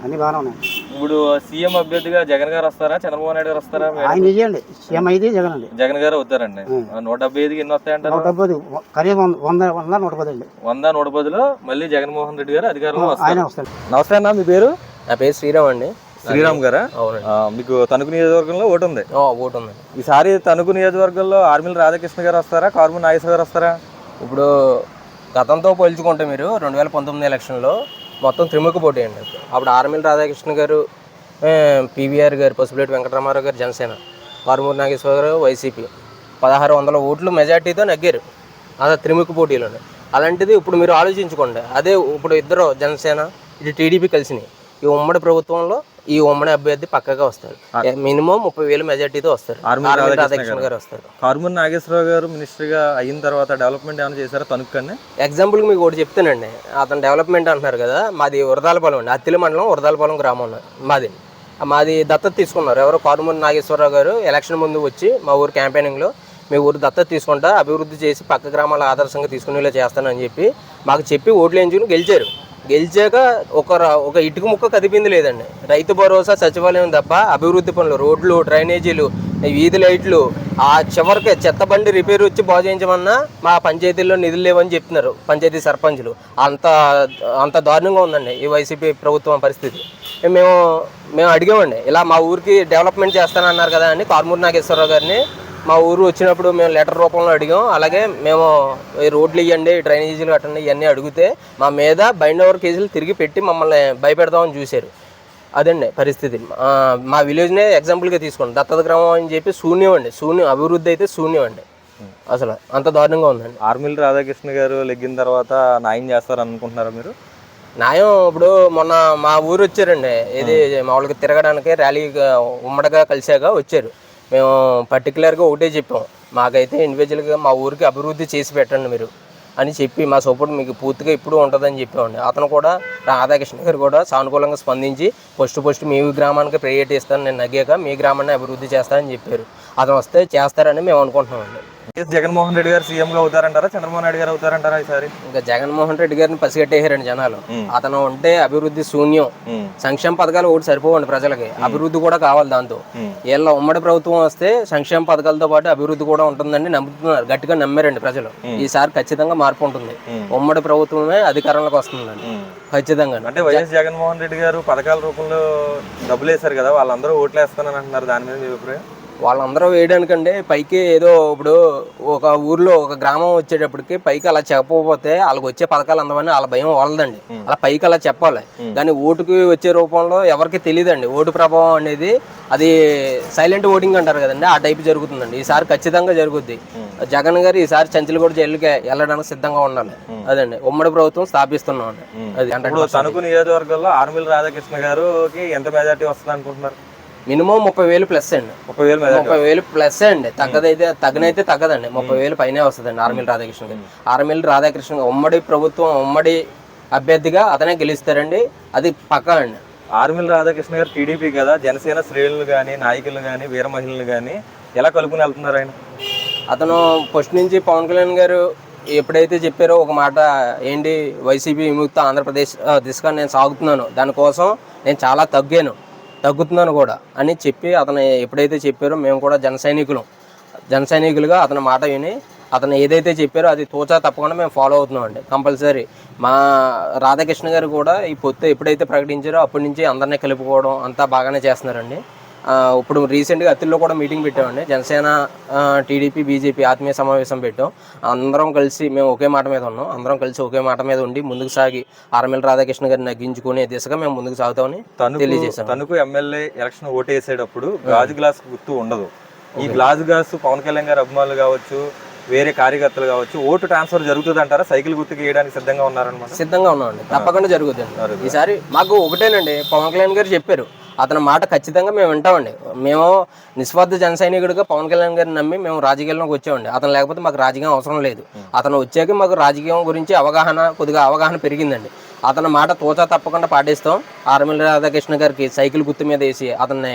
అన్ని బాగానే ఉన్నాయి. ఇప్పుడు సీఎం అభ్యర్థిగా జగన్ గారు వస్తారా, చంద్రబాబు నాయుడు గారు వస్తారా? ఆయన ఇదేయండి సీఎం అయితే జగన్ అండి. జగన్ గారు అవుతారండి. 175కి ఎన్ని వస్తాయంటారు? 170 కనీసం 100 110 అండి. 100 110లో మళ్ళీ జగన్మోహన్ రెడ్డి గారు అధికారంలో ఆయన వస్తారు. వస్తాడు. నమస్తే అన్న, మీ పేరు? నా పేరు శ్రీరామ్ అండి. శ్రీరామ్ గారా? అవునండి. మీకు తణుకు నియోజకవర్గంలో ఓటు ఉంది. ఓటు ఉంది. ఈసారి తణుకు నియోజకవర్గంలో ఆర్మిల రాధాకృష్ణ గారు వస్తారా, కారుమూరి నాగేశ్వర గారు వస్తారా? ఇప్పుడు గతంతో పోల్చుకుంటే మీరు 2019 ఎలక్షన్లో మొత్తం త్రిముఖ పోటీ అండి. అప్పుడు ఆర్మిల రాధాకృష్ణ గారు, పీవీఆర్ గారు, పసుపులేటి వెంకటరామారావు గారు జనసేన, కారుమూరి నాగేశ్వర గారు వైసీపీ 1600 ఓట్లు మెజార్టీతో నగ్గారు. అదే త్రిముఖ పోటీలోనే. అలాంటిది ఇప్పుడు మీరు ఆలోచించుకోండి, అదే ఇప్పుడు ఇద్దరు జనసేన ఇది టీడీపీ కలిసినాయి. ఈ ఉమ్మడి ప్రభుత్వంలో ఈ ఉమ్మడి అభ్యర్థి పక్కగా వస్తారు. మినిమం 30,000 మెజార్టీతో వస్తారు. రాధాకృష్ణ గారు వస్తారు. కారుమూరి నాగేశ్వరరావు గారు మినిస్టర్ గా అయిన తర్వాత డెవలప్మెంట్ ఏమైనా చేశారా తణుకు? ఎగ్జాంపుల్ మీకు ఒకటి చెప్తానండి. అతను డెవలప్మెంట్ అంటున్నారు కదా, మాది వరదాలపాలెం అండి, అత్తిలి మండలం వరదాలపాలెం గ్రామం మాది దత్తత తీసుకున్నారు. ఎవరో కారుమూరి నాగేశ్వరరావు గారు ఎలక్షన్ ముందు వచ్చి మా ఊరు క్యాంపెయినింగ్లో మీ ఊరు దత్తత తీసుకుంటా, అభివృద్ధి చేసి పక్క గ్రామాల ఆదర్శంగా తీసుకునేలా చేస్తానని చెప్పి మాకు చెప్పి ఓట్లు వేయించుకుని గెలిచారు. గెలిచాక ఒక ఇటుక ముక్క కదిపింది లేదండి. రైతు భరోసా, సచివాలయం తప్ప అభివృద్ధి పనులు, రోడ్లు, డ్రైనేజీలు, వీధి లైట్లు, ఆ చివరికి చెత్త బండి రిపేర్ వచ్చి బాగు చేయించమన్నా మా పంచాయతీల్లో నిధులు లేవని చెప్తున్నారు పంచాయతీ సర్పంచులు. అంత దారుణంగా ఉందండి ఈ వైసీపీ ప్రభుత్వం పరిస్థితి. మేము అడిగామండి, ఇలా మా ఊరికి డెవలప్మెంట్ చేస్తానన్నారు కదా అని కారుమూరి నాగేశ్వరరావు గారిని మా ఊరు వచ్చినప్పుడు మేము లెటర్ రూపంలో అడిగాం. అలాగే మేము ఈ రోడ్లు ఇవ్వండి, డ్రైనేజీలు కట్టండి ఇవన్నీ అడిగితే మా మీద బైండ్ ఓవర్ కేసులు తిరిగి పెట్టి మమ్మల్ని భయపెడదామని చూశారు. అదండి పరిస్థితి. మా విలేజ్నే ఎగ్జాంపుల్గా తీసుకోండి, దత్తత గ్రామం అని చెప్పి శూన్యం అభివృద్ధి అయితే శూన్యం అండి. అసలు అంత దారుణంగా ఉందండి. ఆర్మిల రాధాకృష్ణ గారు లెగ్గిన తర్వాత న్యాయం చేస్తారు అనుకుంటున్నారా మీరు? న్యాయం ఇప్పుడు మొన్న మా ఊరు వచ్చారండి, ఇది మామూలుగా తిరగడానికి ర్యాలీగా ఉమ్మడిగా కలిసాక వచ్చారు. మేము పర్టికులర్గా ఒకటే చెప్పాం, మాకైతే ఇండివిజువల్గా మా ఊరికి అభివృద్ధి చేసి పెట్టండి మీరు అని చెప్పి మా సపోర్ట్ మీకు పూర్తిగా ఇప్పుడు ఉంటుందని చెప్పామండి. అతను కూడా రాధాకృష్ణ గారు కూడా సానుకూలంగా స్పందించి ఫస్ట్ మీ గ్రామానికి ప్రైవేట్ ఇస్తాను, నేను నగ్గాక మీ గ్రామాన్ని అభివృద్ధి చేస్తానని చెప్పారు. అతను వస్తే చేస్తారని మేము అనుకుంటున్నామండి. జగన్మోహన్ రెడ్డి గారు సీఎం గా అవుతారంటారా, చంద్రబాబు నాయుడు గారు అవుతారంటారా ఈసారి? ఇంకా జగన్మోహన్ రెడ్డి గారిని పసిగట్టేశారండి జనాలు. అతను ఉంటే అభివృద్ధి శూన్యం. సంక్షేమ పథకాలు ఒకటి సరిపోవండి ప్రజలకి, అభివృద్ధి కూడా కావాలి. దాంతో వీళ్ళ ఉమ్మడి ప్రభుత్వం వస్తే సంక్షేమ పథకాలతో పాటు అభివృద్ధి కూడా ఉంటుందని నమ్ముతున్నారు, గట్టిగా నమ్మారండి ప్రజలు. ఈసారి ఖచ్చితంగా మార్పు ఉంటుంది, ఉమ్మడి ప్రభుత్వమే అధికారంలోకి వస్తుందండి ఖచ్చితంగా. అంటే వైఎస్ జగన్మోహన్ రెడ్డి గారు పథకాల రూపంలో డబ్బులు వేశారు కదా, వాళ్ళందరూ ఓట్లు వేస్తానని అంటున్నారు, దాని మీద మీ అభిప్రాయం? వాళ్ళందరూ వేయడానికంటే పైకి ఏదో ఇప్పుడు ఒక ఊర్లో ఒక గ్రామం వచ్చేటప్పటికి పైకి అలా చెప్పకపోతే వాళ్ళకి వచ్చే పథకాలు అందమని వాళ్ళ భయం వాళ్ళదండి. అలా పైకి అలా చెప్పాలి, కానీ ఓటుకి వచ్చే రూపంలో ఎవరికి తెలియదండి. ఓటు ప్రభావం అనేది అది సైలెంట్ ఓటింగ్ అంటారు కదండి, ఆ టైప్ జరుగుతుందండి. ఈసారి ఖచ్చితంగా జరుగుద్ది. జగన్ గారు ఈసారి చంచలగూడ జైలుకి వెళ్ళడానికి సిద్ధంగా ఉండాలి. అదండి ఉమ్మడి ప్రభుత్వం స్థాపిస్తున్నాం అండి. అది అంటే తణుకు నియోజకవర్గంలో ఆర్మిల రాధాకృష్ణ గారికి ఎంత మెజార్టీ వస్తుంది అనుకుంటున్నారు? మినిమం 30,000 ప్లస్ అండి. 30,000 ప్లస్ అండి. తగ్గనైతే తగ్గదండి. 30,000 పైనే వస్తుందండి ఆర్మిల రాధాకృష్ణ గారు. ఆర్మిల రాధాకృష్ణ ఉమ్మడి ప్రభుత్వం ఉమ్మడి అభ్యర్థిగా అతనే గెలుస్తారండి, అది పక్కా అండి. ఆర్మిల రాధాకృష్ణ గారు టీడీపీ కదా, జనసేన శ్రేణులు కానీ నాయకులు కానీ వీర మహిళలు కానీ ఎలా కలుపుకుని వెళ్తున్నారు ఆయన? అతను ఫస్ట్ నుంచి పవన్ కళ్యాణ్ గారు ఎప్పుడైతే చెప్పారో ఒక మాట, ఏంటి వైసీపీ విముక్త ఆంధ్రప్రదేశ్ దిశగా నేను సాగుతున్నాను, దానికోసం నేను చాలా తగ్గుతున్నాను కూడా అని చెప్పి అతను ఎప్పుడైతే చెప్పారో మేము కూడా జన సైనికులుగా అతని మాట విని అతను ఏదైతే చెప్పారో అది తోచా తప్పకుండా మేము ఫాలో అవుతున్నాం అండి కంపల్సరీ. మా రాధాకృష్ణ గారు కూడా ఈ పొత్తు ఎప్పుడైతే ప్రకటించారో అప్పటి నుంచి అందరినీ కలుపుకోవడం అంతా బాగానే చేస్తున్నారండి. ఇప్పుడు రీసెంట్గా అత్తిల్లో కూడా మీటింగ్ పెట్టామండి, జనసేన టీడీపీ బీజేపీ ఆత్మీయ సమావేశం పెట్టాం. అందరం కలిసి మేము ఒకే మాట మీద ఉన్నాం, అందరం కలిసి ఒకే మాట మీద ఉండి ముందుకు సాగి ఆర్మిల రాధాకృష్ణ గారిని నగ్గించుకునే దిశగా మేము ముందుకు సాగుతామని తెలియజేశాం. తణుకు ఎమ్మెల్యే ఎలక్షన్ ఓటు వేసేటప్పుడు గాజు గ్లాస్ గుర్తు ఉండదు. ఈ గ్లాస్ పవన్ కళ్యాణ్ గారి అభిమానులు కావచ్చు, వేరే కార్యకర్తలు కావచ్చు, ఓటు ట్రాన్స్ఫర్ జరుగుతుంది అంటారా? సైకిల్ గుర్తుకు వేయడానికి సిద్ధంగా ఉన్నారనమాట? సిద్ధంగా ఉన్నామండి, తప్పకుండా జరుగుతుంది. ఈసారి మాకు ఒకటేనండి, పవన్ కళ్యాణ్ గారు చెప్పారు, అతని మాట ఖచ్చితంగా మేము వింటామండి. మేము నిస్వార్థ జన సైనికుడిగా పవన్ కళ్యాణ్ గారిని నమ్మి మేము రాజకీయాల్లోకి వచ్చామండి. అతను లేకపోతే మాకు రాజకీయం అవసరం లేదు. అతను వచ్చాక మాకు రాజకీయం గురించి కొద్దిగా అవగాహన పెరిగిందండి. అతని మాట తోచా తప్పకుండా పాటిస్తాం. ఆర్మిల్ రాధాకృష్ణ గారికి సైకిల్ గుర్తు మీద వేసి అతన్ని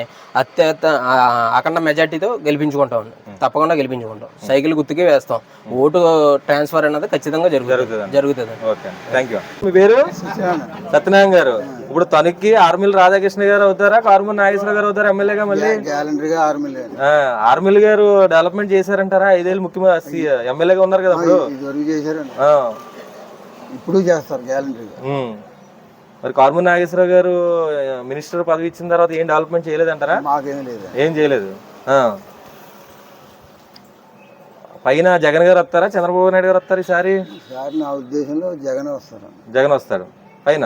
అఖండ మెజార్టీతో గెలిపించుకుంటాం. తప్పకుండా గెలిపించుకుంటాం. సైకిల్ గుర్తుకే వేస్తాం. ఓటు ట్రాన్స్ఫర్ అనేది ఖచ్చితంగా జరుగుతుంది. మీ పేరు? సత్యనారాయణ గారు. ఇప్పుడు తనకి ఆర్మిల్ రాధాకృష్ణ గారు అవుతారా, కారుమూరి నాగేశ్వరరావు గారు అవుతారా ఎమ్మెల్యేగా? మళ్ళీ ఆర్మిల్ గారు డెవలప్మెంట్ చేశారంటారా? 5 ఏళ్ళు ముఖ్యమంత్రి ఎమ్మెల్యేగా ఉన్నారు కదా అప్పుడు. ఇప్పుడు చేస్తారు గ్యాలంటీగా. మరి కారుమూరి నాగేశ్వరరావు గారు మినిస్టర్ పదవి ఇచ్చిన తర్వాత ఏం డెవలప్మెంట్ చేయలేదంటారా? ఏం చేయలేదు. పైన జగన్ గారు వస్తారా, చంద్రబాబు నాయుడు గారు వస్తారు ఈసారి? నా ఉద్దేశంలో జగన్ వస్తాడు పైన.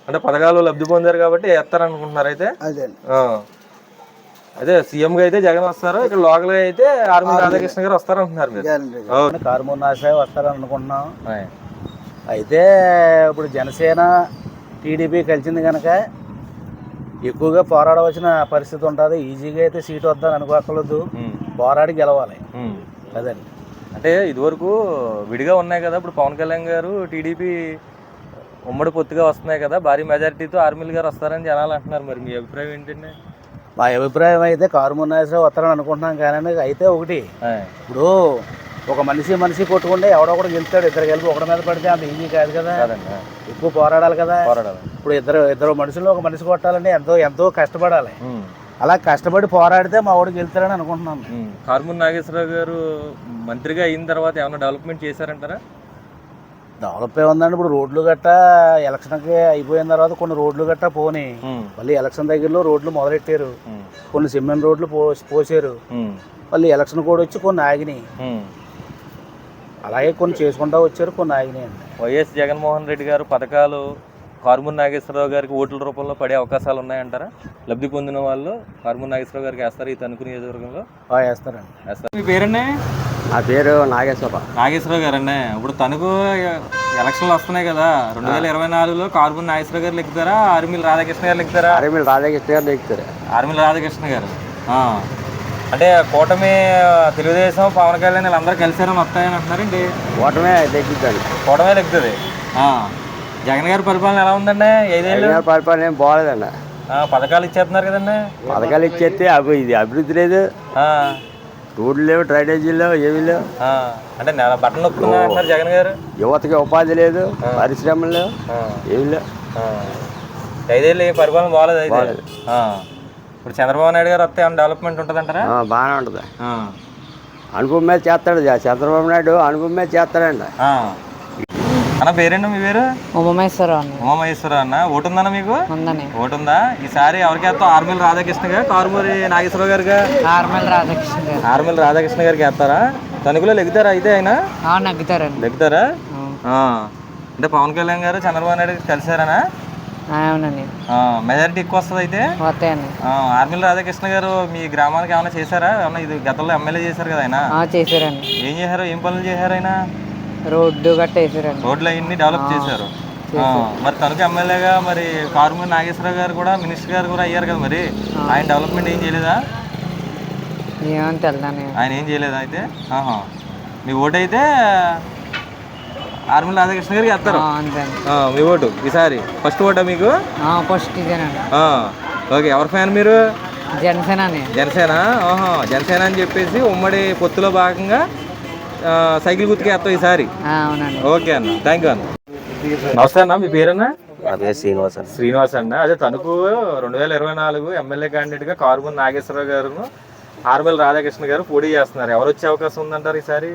అంటే పథకాలు లబ్ధి పొందారు కాబట్టి వేస్తారనుకుంటున్నారు అయితే. అదే సీఎం గా అయితే జగన్ వస్తారు, ఇక్కడ లోకల్ గా అయితే ఆర్మిల్ రాధాకృష్ణ గారు వస్తారు అంటున్నారు మీరు. కారుమూరి నాగేశ్వరరావు వస్తారని అనుకుంటున్నాం. అయితే ఇప్పుడు జనసేన టీడీపీ కలిసింది కనుక ఎక్కువగా పోరాడవలసిన పరిస్థితి ఉంటుంది. ఈజీగా అయితే సీటు వద్దని అనుకోకూడదు, పోరాడి గెలవాలి కదండి. అంటే ఇదివరకు విడిగా ఉన్నాయి కదా, ఇప్పుడు పవన్ కళ్యాణ్ గారు టీడీపీ ఉమ్మడి పొత్తుగా వస్తున్నాయి కదా, భారీ మెజారిటీతో ఆర్మిల్ గారు వస్తారని జనాలు అంటున్నారు. మరి మీ అభిప్రాయం ఏంటండి? మా అభిప్రాయం అయితే కారుమూరి నాగేశ్వరరావు వస్తారని అనుకుంటున్నాం. కానీ అయితే ఒకటి, ఇప్పుడు ఒక మనిషి కొట్టుకుంటే ఎవడో కూడా గెలుస్తాడు. ఇద్దరు కలిపి ఒకటి మీద పడితే అంత ఈజీ కాదు కదా, ఎక్కువ పోరాడాలి కదా. ఇప్పుడు ఇద్దరు మనుషులు ఒక మనిషి కొట్టాలంటే ఎంతో కష్టపడాలి. అలా కష్టపడి పోరాడితే మా వాడు గెలుస్తారని అనుకుంటున్నాను. కారుమూరి నాగేశ్వరరావు గారు మంత్రిగా అయిన తర్వాత ఏమైనా డెవలప్మెంట్ చేశారంటారా? డెవలప్ ఏముందండి, ఇప్పుడు రోడ్లు గట్టా ఎలక్షన్కి అయిపోయిన తర్వాత కొన్ని రోడ్లు గట్టా పోనీ, మళ్ళీ ఎలక్షన్ దగ్గరలో రోడ్లు మొదలెట్టారు. కొన్ని సిమెంట్ రోడ్లు పోసారు. మళ్ళీ ఎలక్షన్ కూడా వచ్చి కొన్ని ఆగినాయి. అలాగే కొన్ని చేసుకుంటా వచ్చారు, కొన్ని ఆగినాయి అండి. వైఎస్ జగన్మోహన్ రెడ్డి గారు పథకాలు కారుమూరి నాగేశ్వరరావు గారికి ఓట్ల రూపంలో పడే అవకాశాలు ఉన్నాయంటారా? లబ్ధి పొందిన వాళ్ళు కారుమూరి నాగేశ్వరరావు గారికి వేస్తారు ఈ తణుకు నియోజకవర్గంలో? వేస్తారు. మీ పేరండి? నా పేరు నాగేశ్వరరావు గారండి. ఇప్పుడు తణుకు ఎలక్షన్లు వస్తున్నాయి కదా, 2024లో కారుమూరి నాగేశ్వరరావు గారు లెక్కుతారా, ఆర్మిల్ రాధాకృష్ణ గారు లెక్కుతారా? ఆర్మిల్ రాధాకృష్ణ గారు లెక్కుతారు. ఆర్మిల్ రాధాకృష్ణ గారు. అంటే కూటమి తెలుగుదేశం పవన్ కళ్యాణ్ వీళ్ళందరూ కలిసారని వస్తాయని అంటున్నారండి. కూటమే లెక్కుతాడు. కూటమే లెక్కుతుంది. జగన్ గారి పరిపాలన ఎలా ఉందండి? 5 ఏళ్ళు పరిపాలన ఏం బాగలేదండి. పథకాలు ఇచ్చేస్తున్నారు కదండి. పథకాలు ఇచ్చేస్తే ఇది అభివృద్ధి లేదు, రోడ్లు లేవు, డ్రైనేజీలు లేవు, ఏమీ లేవు. అంటే బట్టలు నొక్కుతున్నారు జగన్ గారు. యువతకి ఉపాధి లేదు, పరిశ్రమలు లేవు, ఏమి లేవు. 5 ఏళ్ళు పరిపాలన బాగలేదు అయితే. ఇప్పుడు చంద్రబాబు నాయుడు గారు వస్తే ఏమైనా డెవలప్మెంట్ ఉంటుంది అంటారా? బాగానే ఉంటుంది. అనుభవం మీద చేస్తాడు చంద్రబాబు నాయుడు, అనుభవం మీద చేస్తాడండి. అన్న పేరేండి? మీ పేరు? ఉమామహేశ్వర అన్న. ఓటు ఉందన్న మీకు? ఓటు ఉందా? ఈసారి ఎవరికి వేస్తావు? ఆర్మిల్ రాధాకృష్ణ గారు, కారుమూరి నాగేశ్వరరావు గారుగా? ఆర్మిల్ రాధాకృష్ణ గారికి వేస్తారా? తణుకులో లెగుతారా అయితే ఆయన? లెగుతారా? అంటే పవన్ కళ్యాణ్ గారు చంద్రబాబు నాయుడు కలిసారనా? మెజారిటీ ఎక్కువ వస్తుంది అయితే. ఆర్మిల్ రాధాకృష్ణ గారు మీ గ్రామానికి ఏమైనా చేశారా? ఏమన్నా ఇది గతంలో ఎమ్మెల్యే చేశారు కదా ఆయన? ఏం చేశారు? ఏం పనులు చేశారు ఆయన? రోడ్డు కట్టేసారండి. రోడ్లు అవన్నీ డెవలప్ చేశారు. మరి తనకు ఎమ్మెల్యేగా మరి కారుమూరి నాగేశ్వరరావు గారు కూడా మినిస్టర్ గారు కూడా అయ్యారు కదా, మరి ఆయన డెవలప్మెంట్ ఏం చేయలేదా? ఆయన ఏం చేయలేదా అయితే? మీ ఓటు అయితే ఆర్మిల్ రాధాకృష్ణ గారికి వేస్తారు. మీ ఓటు ఈసారి ఫస్ట్ ఓటా మీకు? ఓకే. ఎవరి ఫ్యాన్ మీరు? జనసేన. జనసేన అని చెప్పేసి ఉమ్మడి పొత్తులో భాగంగా సైకిల్ గుర్తుకి వేస్తాం ఈసారి. ఓకే అన్న, థ్యాంక్ యూ అన్న. నమస్తే అన్న. మీ పేరన్నా? శ్రీనివాస్ అన్న. అదే తణుకు 2024 ఎమ్మెల్యే క్యాండిడేట్ గా కారుమూరి నాగేశ్వరరావు గారు, ఆర్మిల్ రాధాకృష్ణ గారు పోటీ చేస్తున్నారు. ఎవరు వచ్చే అవకాశం ఉందంటారు ఈసారి?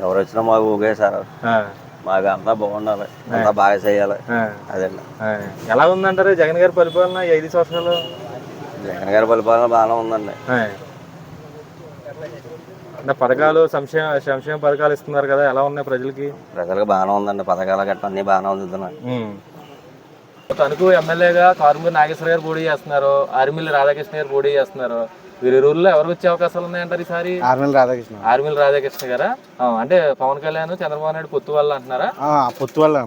ఎవరు వచ్చినా మాకు ఒకే సార్, మాకు అంతా బాగుండాలి, అంతా బాగా చేయాలి. అదండి. ఎలా ఉందంటారు జగన్ గారి పరిపాలన 5 సంవత్సరాలు? జగన్ గారి పరిపాలన బాగానే ఉందండి. పథకాలు సంక్షేమ పథకాలు ఇస్తున్నారు కదా, ఎలా ఉన్నాయి ప్రజలకి? ప్రజలకు బాగానే ఉందండి, పథకాల గట్ట అన్ని బాగానే అందుతున్నాయి. తణుకు ఎమ్మెల్యేగా కారుమూరి నాగేశ్వర గారు పోటీ చేస్తున్నారు, ఆర్మిల్ రాధాకృష్ణ గారు పోటీ చేస్తున్నారు. వీరి రోజుల్లో ఎవరు వచ్చే అవకాశాలు ఉన్నాయంటారు ఈసారి? ఆర్మిల్ రాధాకృష్ణ గారా? అంటే పవన్ కళ్యాణ్ చంద్రబాబు నాయుడు పొత్తు వల్ల అంటున్నారా? పొత్తు వల్ల.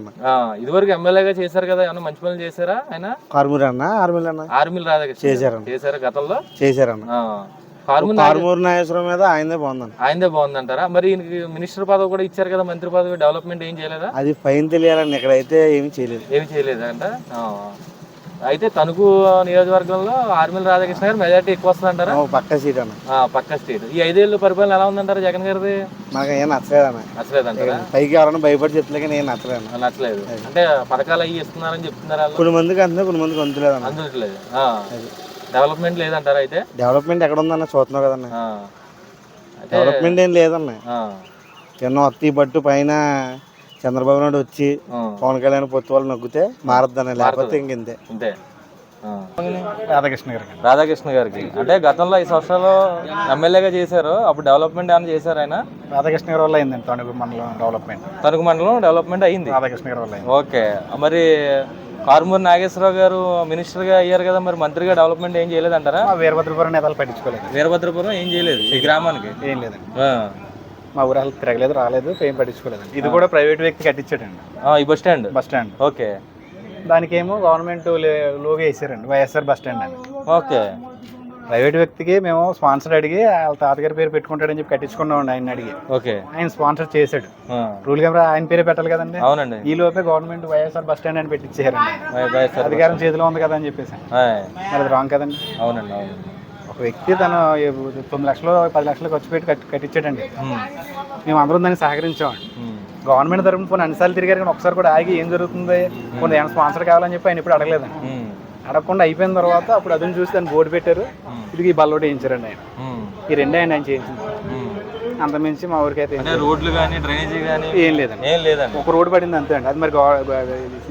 ఇదివరకు ఎమ్మెల్యేగా చేశారు కదా, ఏమన్నా మంచి పనులు చేశారా ఆయన? ఆర్మిల్ రాధాకృష్ణ చేశారా? గతంలో చేశారన్న. కారుమూరి నాగేశ్వరం మీద ఆయనదే బాగుందండి. ఆయనదే బాగుందంటారా? మరి ఈయనకి మినిస్టర్ పదవి కూడా ఇచ్చారు కదా, మంత్రి పదవి, డెవలప్మెంట్ ఏం చేయలేదా? అది పైన తెలియాలండి, ఇక్కడైతే ఏమి చేయలేదు అంట. అయితే తణుకు నియోజకవర్గంలో ఆర్మిల్ రాధాకృష్ణ గారు మెజార్టీ ఎక్కువ వస్తుందంటారా? పక్క సీట్ అన్న, పక్క స్టేట్. ఈ 5 ఏళ్ళు పరిపాలన ఎలా ఉందంటారా జగన్ గారిది? నాకు ఏం నచ్చలేదన్న. నచ్చలేదంటారా? పైకి ఎవరైనా భయపడి చెప్తే కానీ ఏం నచ్చలేదు. అంటే పథకాలు అవి ఇస్తున్నారని చెప్తున్నారా? కొన్ని మందికి అంతే, కొన్ని మందికి అందులేదు. డెవలప్మెంట్ లేదంటారా? అయితే డెవలప్మెంట్ ఎక్కడ ఉందన్న చూస్తున్నావు కదన్న, డెవలప్మెంట్ ఏం లేదన్న. చిన్న వత్తి బట్టు పైన చంద్రబాబు నాయుడు వచ్చి పవన్ కళ్యాణ్ పొత్తు వాళ్ళు నొగ్గితే మారద్దన్న, లేకపోతే ఇంకంతే. రాధాకృష్ణ గారికి అంటే గతంలో 5 సంవత్సరాలు ఎమ్మెల్యేగా చేశారు, అప్పుడు డెవలప్మెంట్ ఏమైనా చేశారు ఆయన? రాధాకృష్ణ గారి వల్ల అయిందండి తణుకు మండలం డెవలప్మెంట్ అయింది రాధాకృష్ణ గారి వల్ల. ఓకే. మరి కారుమూరి నాగేశ్వరరావు గారు మినిస్టర్ గా అయ్యారు కదా, మరి మంత్రిగా డెవలప్మెంట్ ఏం చేయలేదంటారా? వీరభద్రపురం నేతలు పట్టించుకోలేదు. వీరభద్రపురం ఏం చేయలేదు ఈ గ్రామానికి? ఏం లేదండి, మా ఊరు అసలు తిరగలేదు, రాలేదు, ఏం పట్టించుకోలేదండి. ఇది కూడా ప్రైవేట్ వ్యక్తి కట్టించాడండి ఈ బస్ స్టాండ్. ఓకే. దానికి ఏమో గవర్నమెంట్ లోగా వేసారండి, వైఎస్ఆర్ బస్ స్టాండ్ అండి. ఓకే. ప్రైవేట్ వ్యక్తికి మేము స్పాన్సర్ అడిగి వాళ్ళ తాతగారి పేరు పెట్టుకుంటాడని చెప్పి కట్టించుకున్నామండి ఆయన అడిగి. ఓకే. ఆయన స్పాన్సర్ చేశాడు, రూల్ కెమెరా ఆయన పేరే పెట్టాలి కదండి. అవునండి. ఈ లోపే గవర్నమెంట్ వైఎస్ఆర్ బస్ స్టాండ్ అని పెట్టించారండి, అధికారం చేతిలో ఉంది కదా అని చెప్పేసి. మరి అది రాంగ్ కదండి. అవునండి, అవును. ఒక వ్యక్తి తను 9 లక్షలు 10 లక్షలు ఖర్చు పెట్టి కట్టించాడండి, మేము అందరం దాన్ని సహకరించామండి. గవర్నమెంట్ తరఫున కొన్ని అన్నిసార్లు తిరిగారు కానీ ఒకసారి కూడా ఆగి ఏం జరుగుతుంది, కొన్ని ఏమైనా స్పాన్సర్ కావాలని చెప్పి ఆయన ఇప్పుడు అడగలేదండి. అడగకుండా అయిపోయిన తర్వాత అప్పుడు అదని చూసి దాన్ని బోర్డు పెట్టారు, ఇది బల్లోటి వేయించారండి ఆయన. ఈ రెండే ఆయన చేయించింది, అంతమించి మా ఊరికి అయితే రోడ్లు కానీ డ్రైనేజీ కానీ ఏం లేదండి. ఒక రోడ్డు పడింది అంతే అండి, అది మరి